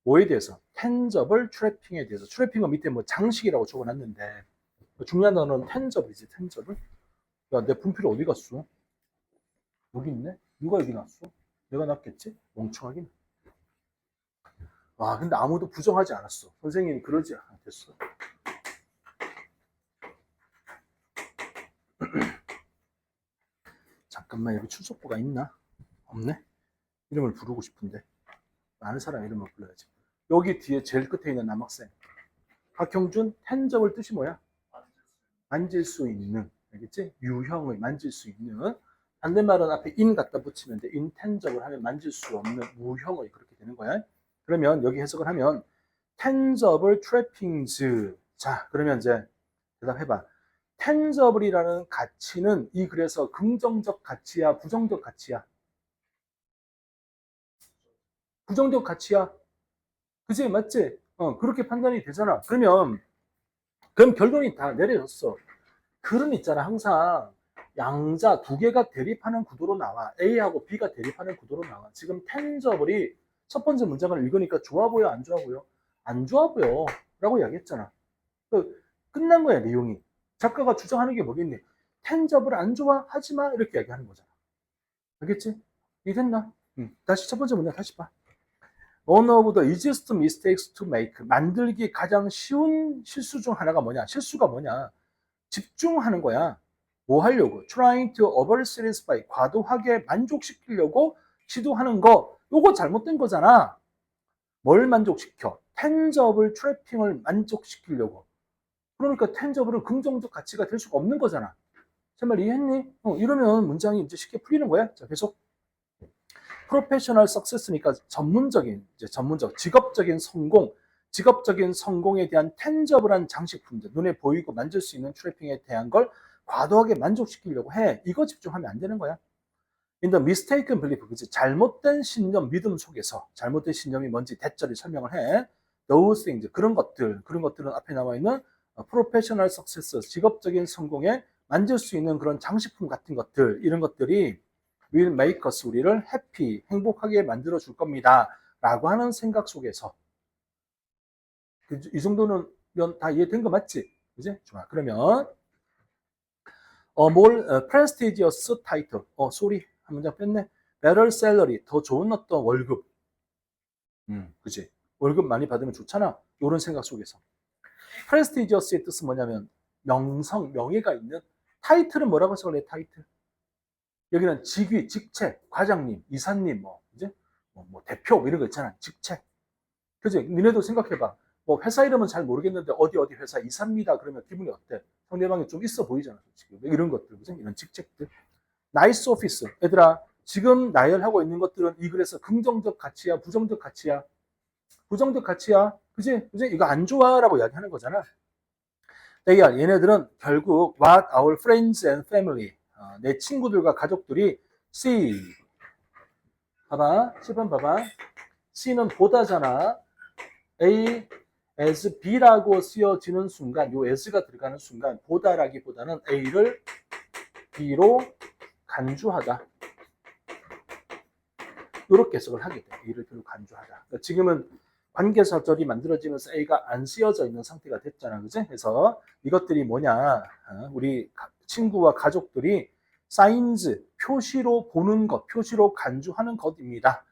뭐에 대해서? tangible trapping에 대해서. 트래핑은 밑에 뭐 장식이라고 적어놨는데 중요한 단어는 tangible,이지 tangible. 야, 내 분필 어디 갔어? 여기 있네? 누가 여기 놨어? 내가 놨겠지? 멍청하긴. 와, 근데 아무도 부정하지 않았어. 선생님이 그러지 않겠어. 잠깐만, 여기 출석부가 있나? 없네? 이름을 부르고 싶은데. 많은 사람 이름을 불러야지. 여기 뒤에 제일 끝에 있는 남학생. 박형준, 텐저블 뜻이 뭐야? 만질 수 있는. 알겠지? 유형을 만질 수 있는. 반대말은 앞에 in 갖다 붙이면 돼. intangible 하면 만질 수 없는 무형의 그렇게 되는 거야. 그러면 여기 해석을 하면 tangible trappings. 자, 그러면 이제 대답해봐. tangible이라는 가치는 이 글에서 긍정적 가치야, 부정적 가치야? 부정적 가치야. 그지? 맞지? 그렇게 판단이 되잖아. 그럼 결론이 다 내려졌어. 글은 있잖아. 항상 양자 두 개가 대립하는 구도로 나와. A하고 B가 대립하는 구도로 나와. 지금 tangible이 첫 번째 문장을 읽으니까 좋아 보여, 안 좋아 보여? 안 좋아 보여. 라고 이야기했잖아. 끝난 거야, 내용이. 작가가 주장하는 게 뭐겠니? tangible을 안 좋아? 하지 마. 이렇게 얘기하는 거잖아. 알겠지? 이해됐나? 다시 첫 번째 문장 다시 봐. One of the easiest mistakes to make. 만들기 가장 쉬운 실수 중 하나가 뭐냐? 실수가 뭐냐? 집중하는 거야. 뭐 하려고? Trying to over satisfy. 과도하게 만족시키려고 시도하는 거. 요거 잘못된 거잖아. 뭘 만족시켜? tangible trapping을 만족시키려고. 그러니까 tangible은 긍정적 가치가 될 수가 없는 거잖아. 제 말 이해했니? 이러면 문장이 이제 쉽게 풀리는 거야. 자, 계속. 프로페셔널 석세스니까 전문적인, 이제 직업적인 성공에 대한 텐저블한 장식품들, 눈에 보이고 만질 수 있는 트래핑에 대한 걸 과도하게 만족시키려고 해. 이거 집중하면 안 되는 거야. in the mistaken belief, 그치? 잘못된 신념, 믿음 속에서 잘못된 신념이 뭔지 대절히 설명을 해. those things, 그런 것들은 앞에 나와 있는 professional success, 직업적인 성공에 만질 수 있는 그런 장식품 같은 것들, 이런 것들이 will make us, 우리를 happy, 행복하게 만들어 줄 겁니다. 라고 하는 생각 속에서. 이 정도는 다 이해된 거 맞지? 그지? 좋아. 그러면, prestigious title. sorry. 한 문장 뺐네. better salary. 더 좋은 어떤 월급. 그지? 월급 많이 받으면 좋잖아. 이런 생각 속에서. prestigious의 뜻은 뭐냐면, 명성, 명예가 있는. 타이틀은 뭐라고 써볼래? 타이틀. 여기는 직위, 직책, 과장님, 이사님, 이제 대표 이런 거 있잖아. 직책. 그지? 니네도 생각해봐. 회사 이름은 잘 모르겠는데 어디 회사 이사입니다. 그러면 기분이 어때? 상대방이 좀 있어 보이잖아. 솔직히. 이런 것들, 그지? 이런 직책들. 나이스 오피스. 얘들아, 지금 나열하고 있는 것들은 이 글에서 긍정적 가치야, 부정적 가치야? 부정적 가치야. 그지? 그지? 이거 안 좋아라고 이야기하는 거잖아. 얘네들은 결국 what our friends and family, 내 친구들과 가족들이 see. 봐봐. 7번 봐봐. C는 보다잖아. A as B라고 쓰여지는 순간, 요 as가 들어가는 순간 보다라기보다는 A를 B로 간주하다. 이렇게 해석을 하게 돼. A를 B로 간주하다. 그러니까 지금은 관계사절이 만들어지면서 A가 안 쓰여져 있는 상태가 됐잖아. 그지? 그래서 이것들이 뭐냐. 우리 친구와 가족들이 signs, 표시로 보는 것, 표시로 간주하는 것입니다.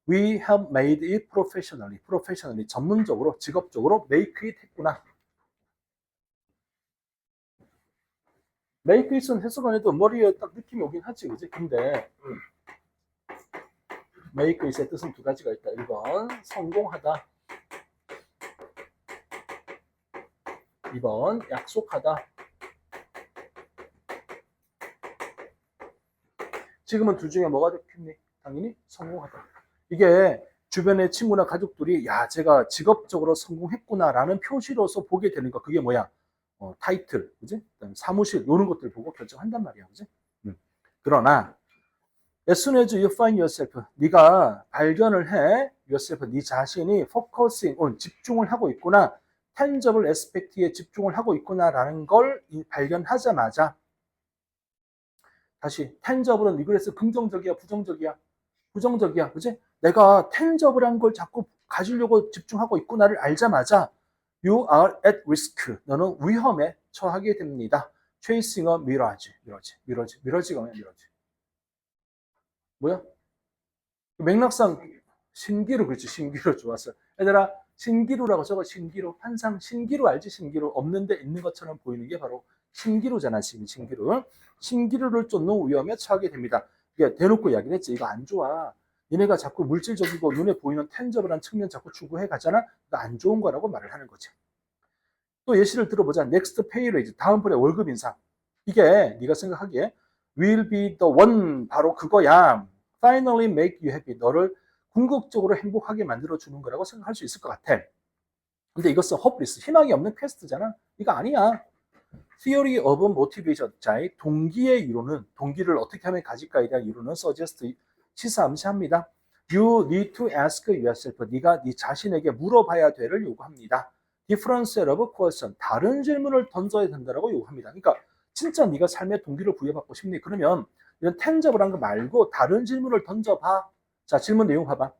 We have made it professionally. professionally, 전문적으로, 직업적으로 make it 했구나. make it은 해석 안 해도 머리에 딱 느낌이 오긴 하지. 그지? 근데 make it의 뜻은 두 가지가 있다. 1번, 성공하다. 2번, 약속하다. 지금은 둘 중에 뭐가 좋겠니? 당연히 성공하다. 이게 주변의 친구나 가족들이 야, 제가 직업적으로 성공했구나라는 표시로서 보게 되는 거. 그게 뭐야? 타이틀, 그지? 사무실 이런 것들 보고 결정한단 말이야, 그지? 그러나 as soon as you find yourself, 네가 발견을 해, yourself, 네 자신이 focusing on, 집중을 하고 있구나, tangible aspect에 집중을 하고 있구나라는 걸 발견하자마자, 다시 tangible은 이글에서 긍정적이야, 부정적이야? 부정적이야, 그지? 내가 tangible한 걸 자꾸 가지려고 집중하고 있구나를 알자마자 you are at risk, 너는 위험에 처하게 됩니다. chasing a mirage, 미러지가 뭐야, 미러지. 뭐야? 맥락상 신기루, 그렇지? 신기루 좋았어. 얘들아, 신기루라고 적어. 신기루. 환상 신기루 알지? 신기루. 없는데 있는 것처럼 보이는 게 바로 신기루잖아. 신기루. 신기루를 쫓는 위험에 처하게 됩니다. 이게 대놓고 이야기를 했지. 이거 안 좋아. 얘네가 자꾸 물질적이고 눈에 보이는 텐저블한 측면 자꾸 추구해 가잖아. 이거 안 좋은 거라고 말을 하는 거지. 또 예시를 들어보자. next pay raise. 다음번에 월급 인상. 이게 네가 생각하기에 will be the one, 바로 그거야. finally make you happy. 너를 궁극적으로 행복하게 만들어주는 거라고 생각할 수 있을 것 같아. 근데 이것은 hopeless, 희망이 없는 퀘스트잖아. 이거 아니야. Theory of motivation, 자의 동기의 이론은, 동기를 어떻게 하면 가질까에 대한 이론은 suggest, 시사암시합니다. You need to ask yourself. 네가 네 자신에게 물어봐야 될을 요구합니다. Different set of question, 다른 질문을 던져야 된다고 요구합니다. 그러니까 진짜 네가 삶의 동기를 부여받고 싶니? 그러면 이런 tangible 거 말고 다른 질문을 던져봐. 자, 질문 내용 봐봐.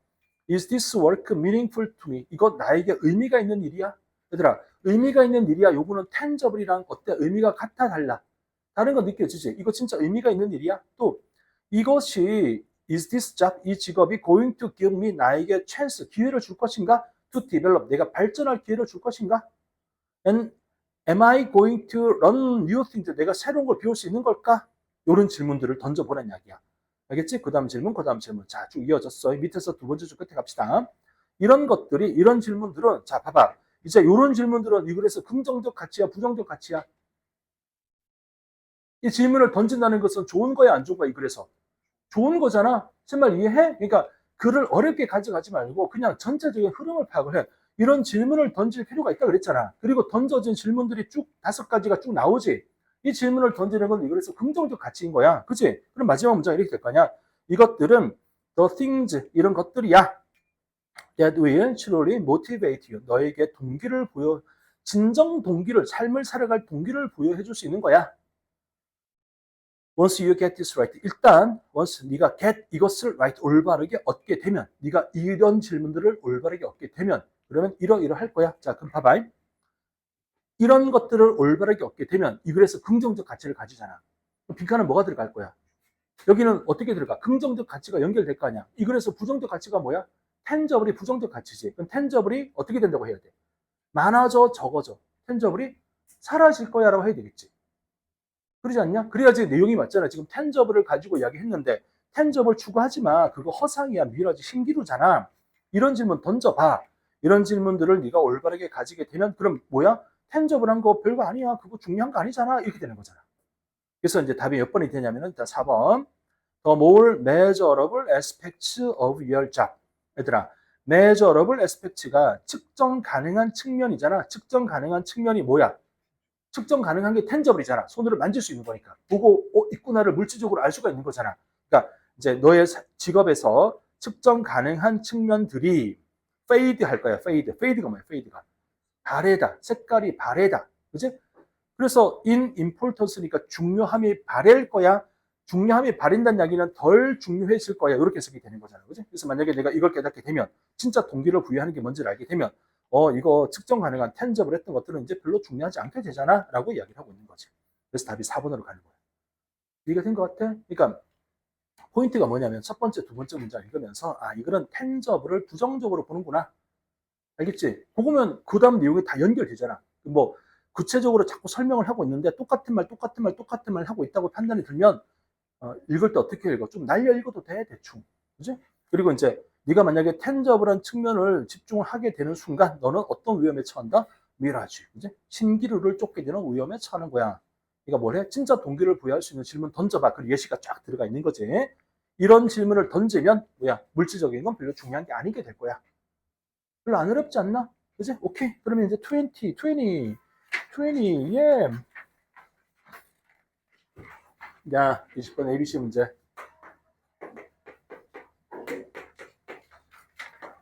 Is this work meaningful to me? 이거 나에게 의미가 있는 일이야? 얘들아, 의미가 있는 일이야. 요거는 tangible이랑 어때? 의미가 같아, 달라? 다른 거 느껴지지? 이거 진짜 의미가 있는 일이야? 또 이것이 is this job, 이 직업이 going to give me, 나에게 chance, 기회를 줄 것인가? to develop, 내가 발전할 기회를 줄 것인가? And am I going to learn new things, 내가 새로운 걸 배울 수 있는 걸까? 이런 질문들을 던져보란 이야기야. 알겠지? 그 다음 질문, 그 다음 질문. 자, 쭉 이어졌어. 밑에서 두 번째 줄 끝에 갑시다. 이런 것들이, 이런 질문들은, 자, 봐봐. 이제 이런 질문들은 이 글에서 긍정적 가치야, 부정적 가치야? 이 질문을 던진다는 것은 좋은 거야, 안 좋은 거야, 이 글에서? 좋은 거잖아. 제 말 이해해? 그러니까 글을 어렵게 가져가지 말고 그냥 전체적인 흐름을 파악을 해. 이런 질문을 던질 필요가 있다 그랬잖아. 그리고 던져진 질문들이 쭉 5가지가 쭉 나오지. 이 질문을 던지는 건 이거에서 긍정적 가치인 거야. 그치? 그럼 마지막 문장이 이렇게 될 거 아니야. 이것들은 the things 이런 것들이야. that will truly motivate you. 너에게 동기를 부여 진정 동기를 삶을 살아갈 동기를 부여해 줄 수 있는 거야. Once you get this right. 일단 once 네가 get 이것을 right 올바르게 얻게 되면 네가 이런 질문들을 올바르게 얻게 되면 그러면 이러할 거야. 자, 그럼 봐봐. 이런 것들을 올바르게 얻게 되면 이 글에서 긍정적 가치를 가지잖아. 빈칸은 뭐가 들어갈 거야? 여기는 어떻게 들어가? 긍정적 가치가 연결될 거 아니야. 이 글에서 부정적 가치가 뭐야? 텐저블이 부정적 가치지. 그럼 텐저블이 어떻게 된다고 해야 돼? 많아져, 적어져. 텐저블이 사라질 거야 라고 해야 되겠지. 그러지 않냐? 그래야지 내용이 맞잖아. 지금 텐저블을 가지고 이야기했는데 텐저블 추구하지 마. 그거 허상이야. 미라지 신기루잖아. 이런 질문 던져봐. 이런 질문들을 네가 올바르게 가지게 되면 그럼 뭐야? 텐저블한 거 별거 아니야. 그거 중요한 거 아니잖아. 이렇게 되는 거잖아. 그래서 이제 답이 몇 번이 되냐면은 일단 4번. The more measurable aspects of your job. 얘들아, measurable aspects가 측정 가능한 측면이잖아. 측정 가능한 측면이 뭐야? 측정 가능한 게 텐저블이잖아. 손으로 만질 수 있는 거니까. 보고 있구나를 물질적으로 알 수가 있는 거잖아. 그러니까 이제 너의 직업에서 측정 가능한 측면들이 fade 할 거야. fade가 뭐야? fade가 바래다. 색깔이 바래다. 그지? 그래서 in importance니까 중요함이 바랠 거야. 중요함이 바뀐다는 이야기는 덜 중요해질 거야. 이렇게 해석이 되는 거잖아. 그지? 그래서 만약에 내가 이걸 깨닫게 되면 진짜 동기를 부여하는 게 뭔지를 알게 되면 이거 측정 가능한 텐저블 했던 것들은 이제 별로 중요하지 않게 되잖아 라고 이야기를 하고 있는 거지. 그래서 답이 4번으로 가는 거야. 이해가 된 것 같아? 그러니까 포인트가 뭐냐면 첫 번째, 두 번째 문장 읽으면서 이거는 텐저블을 부정적으로 보는구나. 알겠지? 보면 그 다음 내용이 다 연결되잖아. 뭐 구체적으로 자꾸 설명을 하고 있는데 똑같은 말 하고 있다고 판단이 들면 읽을 때 어떻게 읽어? 좀 날려 읽어도 돼, 대충. 그지? 그리고 이제 네가 만약에 텐저블한 측면을 집중을 하게 되는 순간 너는 어떤 위험에 처한다? 미라지. 그지? 신기루를 쫓게 되는 위험에 처하는 거야. 네가 뭘 해? 진짜 동기를 부여할 수 있는 질문 던져봐. 그리고 예시가 쫙 들어가 있는 거지. 이런 질문을 던지면 뭐야? 물질적인 건 별로 중요한 게 아니게 될 거야. 별로 안 어렵지 않나? 그지? 오케이. 그러면 이제 20, 예. 자, 20번 ABC 문제.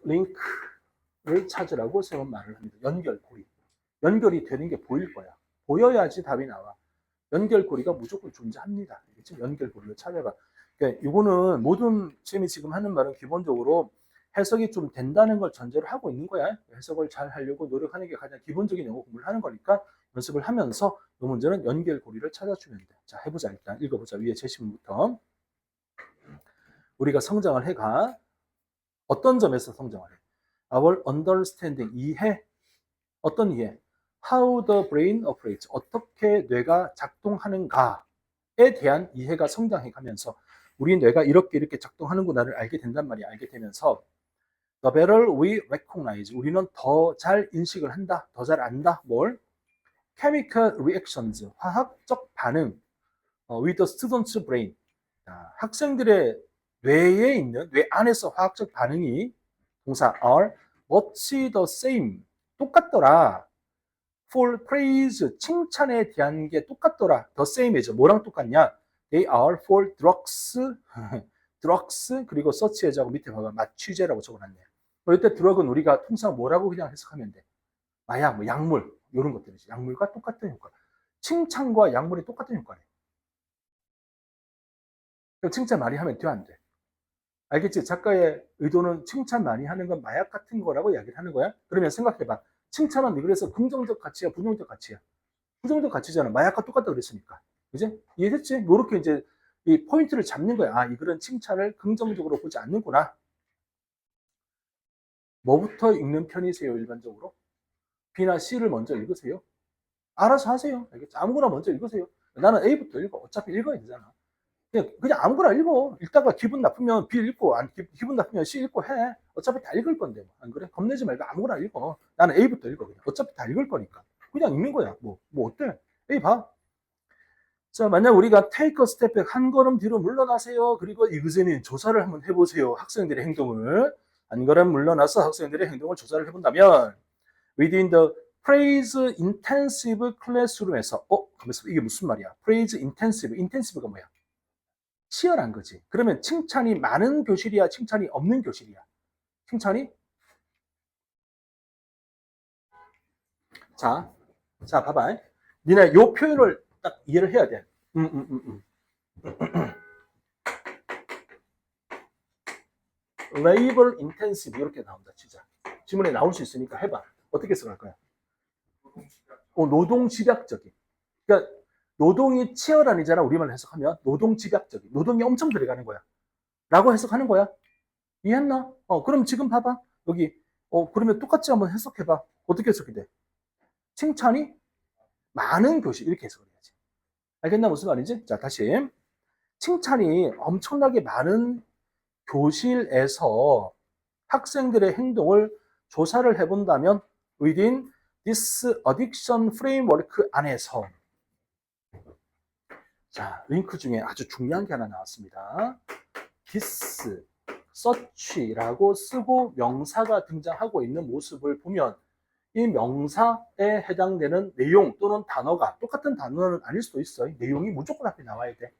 링크를 찾으라고 세번 말을 합니다. 연결고리. 연결이 되는 게 보일 거야. 보여야지 답이 나와. 연결고리가 무조건 존재합니다. 알겠지? 연결고리를 찾아봐. 그러니까 이거는 모든 쌤이 지금 하는 말은 기본적으로 해석이 좀 된다는 걸 전제로 하고 있는 거야. 해석을 잘 하려고 노력하는 게 가장 기본적인 영어 공부를 하는 거니까 연습을 하면서 이 문제는 연결고리를 찾아주면 돼. 자, 해보자. 일단 읽어보자. 위에 제시문부터. 우리가 성장을 해가 어떤 점에서 성장을 해? Our understanding, 이해. 어떤 이해? How the brain operates, 어떻게 뇌가 작동하는가에 대한 이해가 성장해 가면서 우리 뇌가 이렇게 작동하는구나를 알게 된단 말이야. 알게 되면서 The better we recognize, 우리는 더 잘 인식을 한다, 더 잘 안다. 뭘? Chemical reactions, 화학적 반응 with the student's brain, 학생들의 뇌에 있는, 뇌 안에서 화학적 반응이 동사 are much the same, 똑같더라. for praise, 칭찬에 대한 게 똑같더라. the same이죠. 뭐랑 똑같냐? They are for drugs, drugs, 그리고 search해자고 밑에 봐봐. 마취제라고 적어놨네. 이때 drug은 우리가 통상 뭐라고 그냥 해석하면 돼? 마약, 뭐 약물, 이런 것들이지. 약물과 똑같은 효과. 칭찬과 약물이 똑같은 효과네. 칭찬 많이 하면 돼, 안 돼? 알겠지? 작가의 의도는 칭찬 많이 하는 건 마약 같은 거라고 이야기를 하는 거야. 그러면 생각해봐. 칭찬은 그래서 긍정적 가치야, 부정적 가치야? 부정적 가치잖아. 마약과 똑같다 그랬으니까. 그지? 이해됐지? 이렇게 이제 이 포인트를 잡는 거야. 이 글은 칭찬을 긍정적으로 보지 않는구나. 뭐부터 읽는 편이세요, 일반적으로? B나 C를 먼저 읽으세요. 알아서 하세요. 알겠지? 아무거나 먼저 읽으세요. 나는 A부터 읽어. 어차피 읽어야 되잖아. 그냥 아무거나 읽어. 읽다가 기분 나쁘면 B 읽고, 기분 나쁘면 C 읽고 해. 어차피 다 읽을 건데. 안 그래? 겁내지 말고 아무거나 읽어. 나는 A부터 읽어. 그냥. 어차피 다 읽을 거니까. 그냥 읽는 거야. 뭐 어때? A 봐. 자, 만약 우리가 take a step back, 한 걸음 뒤로 물러나세요. 그리고 이그제는 조사를 한번 해보세요. 학생들의 행동을. 한 걸음 물러나서 학생들의 행동을 조사를 해본다면, within the praise intensive classroom에서, 가만있어. 이게 무슨 말이야? praise intensive가 뭐야? 치열한 거지. 그러면 칭찬이 많은 교실이야, 칭찬이 없는 교실이야? 칭찬이? 자, 자, 봐봐. 니네 요 표현을 딱 이해를 해야 돼. 음, 음, 음, 음. labor intensive 이렇게 나온다, 진짜. 지문에 나올 수 있으니까 해봐. 어떻게 써갈 거야? 노동 집약적인. 그러니까 노동이 치열한이잖아. 우리말 해석하면 노동 집약적인. 노동이 엄청 들어가는 거야. 라고 해석하는 거야. 이해했나? 그럼 지금 봐봐. 여기 그러면 똑같이 한번 해석해봐. 어떻게 해석이 돼? 칭찬이 많은 교실 이렇게 해석을 해야지. 알겠나? 무슨 말인지? 자, 다시. 칭찬이 엄청나게 많은 교실에서 학생들의 행동을 조사를 해본다면 within this addiction framework 안에서 자, 링크 중에 아주 중요한 게 하나 나왔습니다. this, such라고 쓰고 명사가 등장하고 있는 모습을 보면 이 명사에 해당되는 내용 또는 단어가 똑같은 단어는 아닐 수도 있어요. 내용이 무조건 앞에 나와야 돼.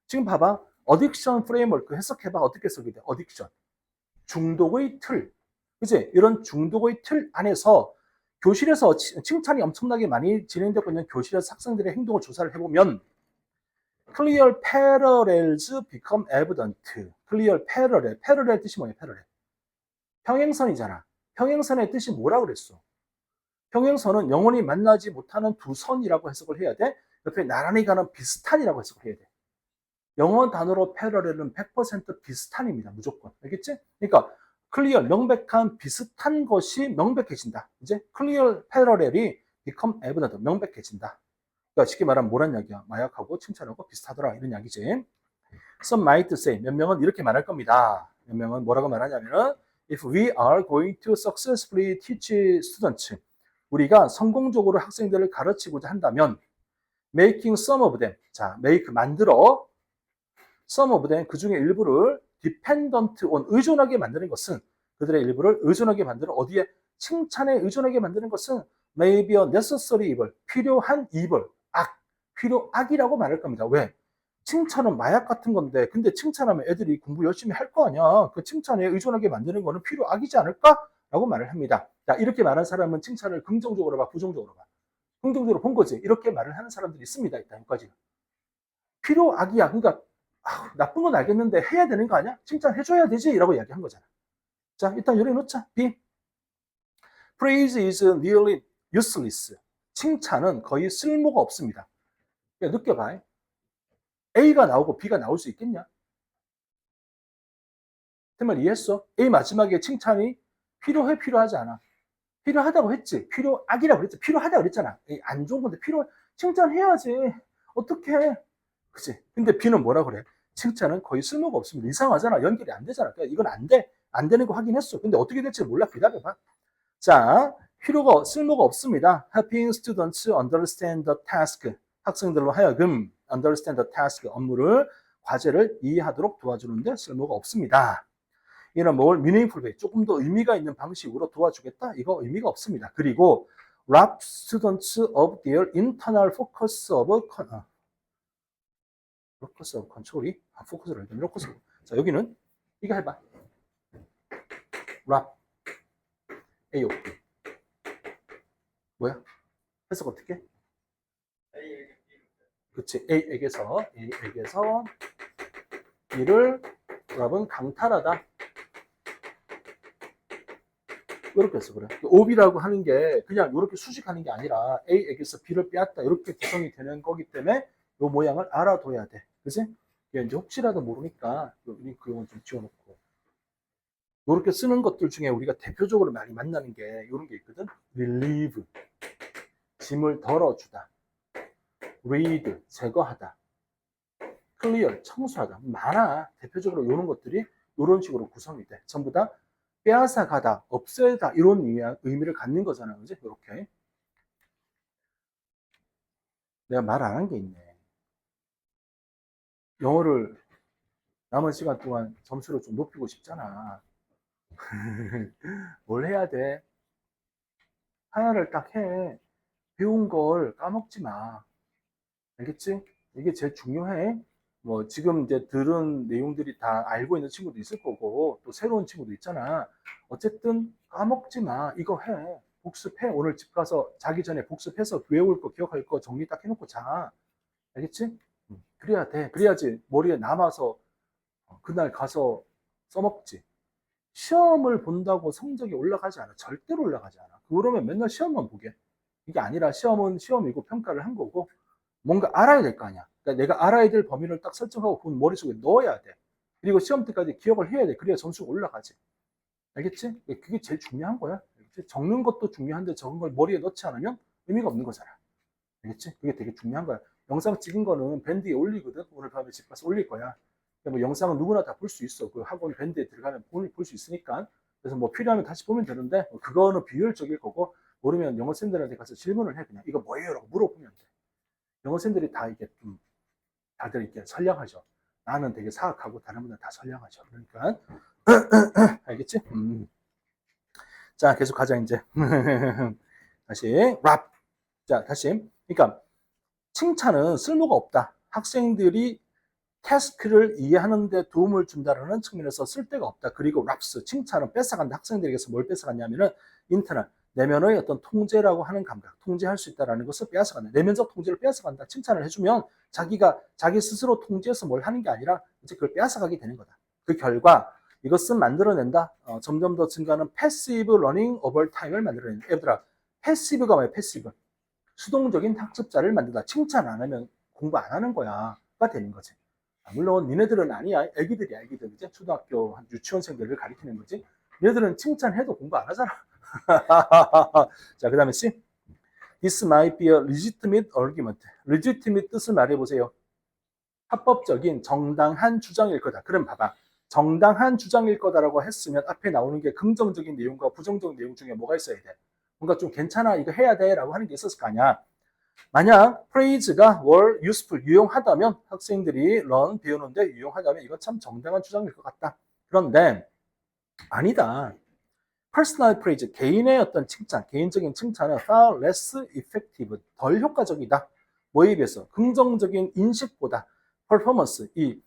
지금 봐봐. 어딕션 프레임워크 해석해봐. 어떻게 해석이 돼? 어딕션. 중독의 틀. 그치? 이런 중독의 틀 안에서 교실에서 칭찬이 엄청나게 많이 진행되고 있는 교실에서 학생들의 행동을 조사를 해보면 clear parallels become evident. clear parallel. parallel 뜻이 뭐예요? parallel. 평행선이잖아. 평행선의 뜻이 뭐라 그랬어? 평행선은 영원히 만나지 못하는 두 선이라고 해석을 해야 돼. 옆에 나란히 가는 비슷한이라고 해석을 해야 돼. 영어 단어로 parallel은 100% 비슷한입니다. 무조건. 알겠지? 그러니까 clear, 명백한 비슷한 것이 명백해진다. 이제 clear parallel이 become evident, 명백해진다. 그러니까 쉽게 말하면 뭐란 이야기야? 마약하고 칭찬하고 비슷하더라. 이런 이야기지. Some might say, 몇 명은 이렇게 말할 겁니다. 몇 명은 뭐라고 말하냐면은 If we are going to successfully teach students, 우리가 성공적으로 학생들을 가르치고자 한다면 making some of them, 자, make 만들어 some of them 그 중에 일부를 dependent on 의존하게 만드는 것은 그들의 일부를 의존하게 만드는 어디에 칭찬에 의존하게 만드는 것은 may be a necessary evil 필요한 evil 악 필요악이라고 말할 겁니다. 왜? 칭찬은 마약 같은 건데 근데 칭찬하면 애들이 공부 열심히 할 거 아니야. 그 칭찬에 의존하게 만드는 거는 필요악이지 않을까? 라고 말을 합니다. 자, 이렇게 말하는 사람은 칭찬을 긍정적으로 봐, 부정적으로 봐. 긍정적으로 본 거지. 이렇게 말을 하는 사람들이 있습니다. 일단 여기까지. 필요악이야. 그러니까 나쁜 건 알겠는데 해야 되는 거 아니야? 칭찬해줘야 되지? 라고 이야기한 거잖아. 자, 일단 요리 놓자. B. Praise is nearly useless. 칭찬은 거의 쓸모가 없습니다. 야, 느껴봐. A가 나오고 B가 나올 수 있겠냐? 그 말 이해했어? A 마지막에 칭찬이 필요해, 필요하지 않아? 필요하다고 했지. 필요악이라고 그랬지. 필요하다고 그랬잖아. 안 좋은 건데 칭찬해야지. 어떻게 해? 그치? 근데 B는 뭐라 그래? 칭찬은 거의 쓸모가 없습니다. 이상하잖아. 연결이 안 되잖아. 그러니까 이건 안 돼. 안 되는 거 확인했어. 근데 어떻게 될지 몰라. 기다려봐. 자, 쓸모가 없습니다. Helping students understand the task. 학생들로 하여금 understand the task. 과제를 이해하도록 도와주는데 쓸모가 없습니다. 이는 뭘 meaningful way, 조금 더 의미가 있는 방식으로 도와주겠다? 이거 의미가 없습니다. 그리고 rob students of their internal focus of 로커스 오브 컨트롤이 포커스를 할때 로커스. 자, 여기는 이거 해봐. 랍 AOP 뭐야? 해석 어떻게? 그치. A에게서 B를 랍은 강탈하다. 이렇게 해서 그래. OB라고 하는 게 그냥 이렇게 수식하는 게 아니라 A에게서 B를 빼앗다 이렇게 구성이 되는 거기 때문에 이 모양을 알아둬야 돼. 그치? 이제 혹시라도 모르니까 링크 좀 지워놓고. 이렇게 쓰는 것들 중에 우리가 대표적으로 많이 만나는 게 이런 게 있거든. relieve, 짐을 덜어주다. read, 제거하다. clear, 청소하다. 많아. 대표적으로 이런 것들이 이런 식으로 구성이 돼. 전부 다 빼앗아가다, 없애다 이런 의미를 갖는 거잖아. 그지? 이렇게. 내가 말 안 한 게 있네. 영어를 남은 시간 동안 점수를 좀 높이고 싶잖아. 뭘 해야 돼? 하나를 딱 해. 배운 걸 까먹지 마. 알겠지? 이게 제일 중요해. 뭐 지금 이제 들은 내용들이 다 알고 있는 친구도 있을 거고 또 새로운 친구도 있잖아. 어쨌든 까먹지 마. 이거 해. 복습해. 오늘 집 가서 자기 전에 복습해서 외울 거 기억할 거 정리 딱 해놓고 자. 알겠지? 그래야 돼. 그래야지 머리에 남아서 그날 가서 써먹지. 시험을 본다고 성적이 올라가지 않아. 절대로 올라가지 않아. 그러면 맨날 시험만 보게. 이게 아니라 시험은 시험이고 평가를 한 거고 뭔가 알아야 될 거 아니야. 그러니까 내가 알아야 될 범위를 딱 설정하고 그 머릿속에 넣어야 돼. 그리고 시험 때까지 기억을 해야 돼. 그래야 점수가 올라가지. 알겠지? 그게 제일 중요한 거야. 알겠지? 적는 것도 중요한데 적은 걸 머리에 넣지 않으면 의미가 없는 거잖아. 알겠지? 그게 되게 중요한 거야. 영상 찍은 거는 밴드에 올리거든. 오늘 밤에 집 가서 올릴 거야. 뭐 영상은 누구나 다 볼 수 있어. 그 학원 밴드에 들어가면 볼 수 있으니까. 그래서 뭐 필요하면 다시 보면 되는데 그거는 비효율적일 거고 모르면 영어 쌤들한테 가서 질문을 해. 그냥 이거 뭐예요? 라고 물어보면 돼. 영어 쌤들이 다 이게 좀 다들 이렇게 선량하죠. 나는 되게 사악하고 다른 분들은 다 선량하죠. 그러니까 알겠지? 자, 계속 가자 이제. 다시 랍. 자, 다시. 그러니까 칭찬은 쓸모가 없다. 학생들이 태스크를 이해하는 데 도움을 준다는 측면에서 쓸데가 없다. 그리고 랍스, 칭찬은 뺏어간다. 학생들에게서 뭘 뺏어갔냐면은 인터널, 내면의 어떤 통제라고 하는 감각, 통제할 수 있다는 것을 빼앗아간다. 내면적 통제를 빼앗아간다. 칭찬을 해주면 자기가 자기 스스로 통제해서 뭘 하는 게 아니라 이제 그걸 빼앗아가게 되는 거다. 그 결과 이것은 만들어낸다. 점점 더 증가하는 패시브 러닝 오버 타임을 만들어낸다. 얘들아, 패시브가 뭐야? 패시브. 수동적인 학습자를 만든다. 칭찬 안 하면 공부 안 하는 거야가 되는 거지. 물론 니네들은 아니야. 애기들이야, 애기들. 이제 초등학교 유치원생들을 가리키는 거지. 얘들은 칭찬해도 공부 안 하잖아. 자, 그 다음에 C. This might be a legitimate argument. legitimate 뜻을 말해보세요. 합법적인 정당한 주장일 거다. 그럼 봐봐. 정당한 주장일 거다라고 했으면 앞에 나오는 게 긍정적인 내용과 부정적인 내용 중에 뭐가 있어야 돼? 뭔가 좀 괜찮아, 이거 해야 돼 라고 하는 게 있었을 거 아니야. 만약 프레이즈가 were useful, 유용하다면 학생들이 learn, 배우는데 유용하다면 이건 참 정당한 주장일 것 같다. 그런데 아니다. personal praise, 개인의 어떤 칭찬, 개인적인 칭찬은 far less effective, 덜 효과적이다. 뭐에 비해서? 긍정적인 인식보다 performance, 이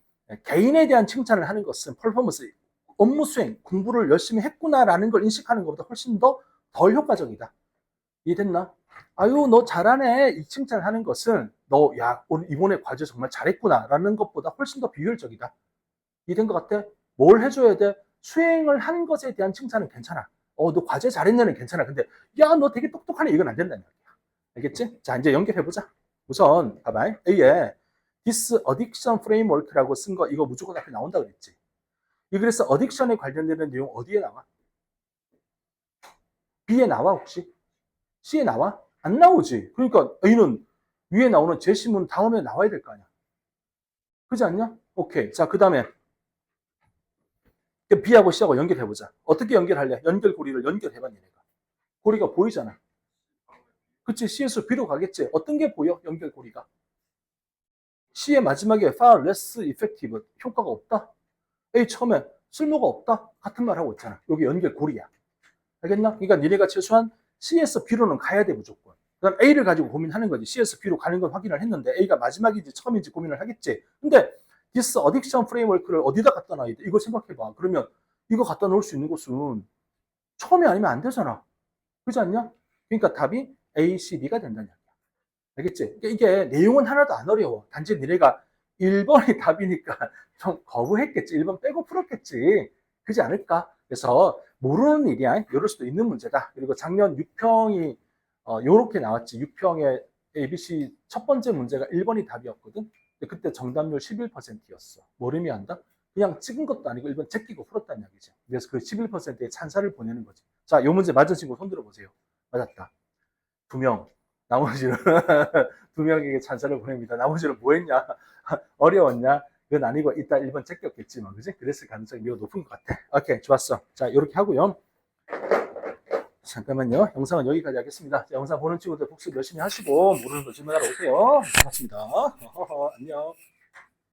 개인에 대한 칭찬을 하는 것은 performance, 업무 수행, 공부를 열심히 했구나라는 걸 인식하는 것보다 훨씬 더 덜 효과적이다. 이해됐나? 아유, 너 잘하네. 이 칭찬을 하는 것은 너, 야, 오늘 이번에 과제 정말 잘했구나 라는 것보다 훨씬 더 비효율적이다. 이해된 것 같아? 뭘 해줘야 돼? 수행을 한 것에 대한 칭찬은 괜찮아. 너 과제 잘했네는 괜찮아. 근데, 야, 너 되게 똑똑하네. 이건 안 된다는 얘기야. 알겠지? 자, 이제 연결해보자. 우선, 봐봐. A에 This Addiction Framework라고 쓴 거, 이거 무조건 앞에 나온다 그랬지. 이 글에서 어딕션에 관련되는 내용 어디에 나와? B에 나와, 혹시? C에 나와? 안 나오지. 그러니까 A는 위에 나오는 제시문 다음에 나와야 될 거 아니야. 그렇지 않냐? 오케이. 자, 그 다음에 B하고 C하고 연결해보자. 어떻게 연결할래? 연결고리를 연결해봐, 얘네가. 고리가 보이잖아. 그치? C에서 B로 가겠지. 어떤 게 보여? 연결고리가. C의 마지막에 far less effective, 효과가 없다. A 처음에 쓸모가 없다. 같은 말 하고 있잖아. 여기 연결고리야. 알겠나? 그러니까 니네가 최소한 C에서 B로는 가야 돼, 무조건. 그럼 A를 가지고 고민하는 거지. C에서 B로 가는 걸 확인을 했는데 A가 마지막인지 처음인지 고민을 하겠지. 근데 This Addiction Framework를 어디다 갖다 놔야 돼? 이거 생각해봐. 그러면 이거 갖다 놓을 수 있는 곳은 처음에 아니면 안 되잖아. 그렇지 않냐? 그러니까 답이 A, C, B가 된다는 얘기야. 알겠지? 그러니까 이게 내용은 하나도 안 어려워. 단지 니네가 1번이 답이니까 좀 거부했겠지. 1번 빼고 풀었겠지. 그렇지 않을까? 그래서 모르는 일이야. 이럴 수도 있는 문제다. 그리고 작년 6평이 요렇게 나왔지. 6평의 ABC 첫 번째 문제가 1번이 답이었거든. 근데 그때 정답률 11%였어. 뭘 의미한다? 그냥 찍은 것도 아니고 1번 제끼고 풀었다는 이야기지. 그래서 그 11%의 찬사를 보내는 거지. 자, 요 문제 맞은 친구 손 들어보세요. 맞았다. 2명. 나머지는 2명에게 찬사를 보냅니다. 나머지는 뭐 했냐? 어려웠냐? 그건 아니고 이따 1번 제꼈겠지만, 그지? 그랬을 가능성이 매우 높은 것 같아. 오케이, 좋았어. 자, 이렇게 하고요. 잠깐만요. 영상은 여기까지 하겠습니다. 자, 영상 보는 친구들 복습 열심히 하시고 모르는 거 질문하러 오세요. 반갑습니다. 안녕.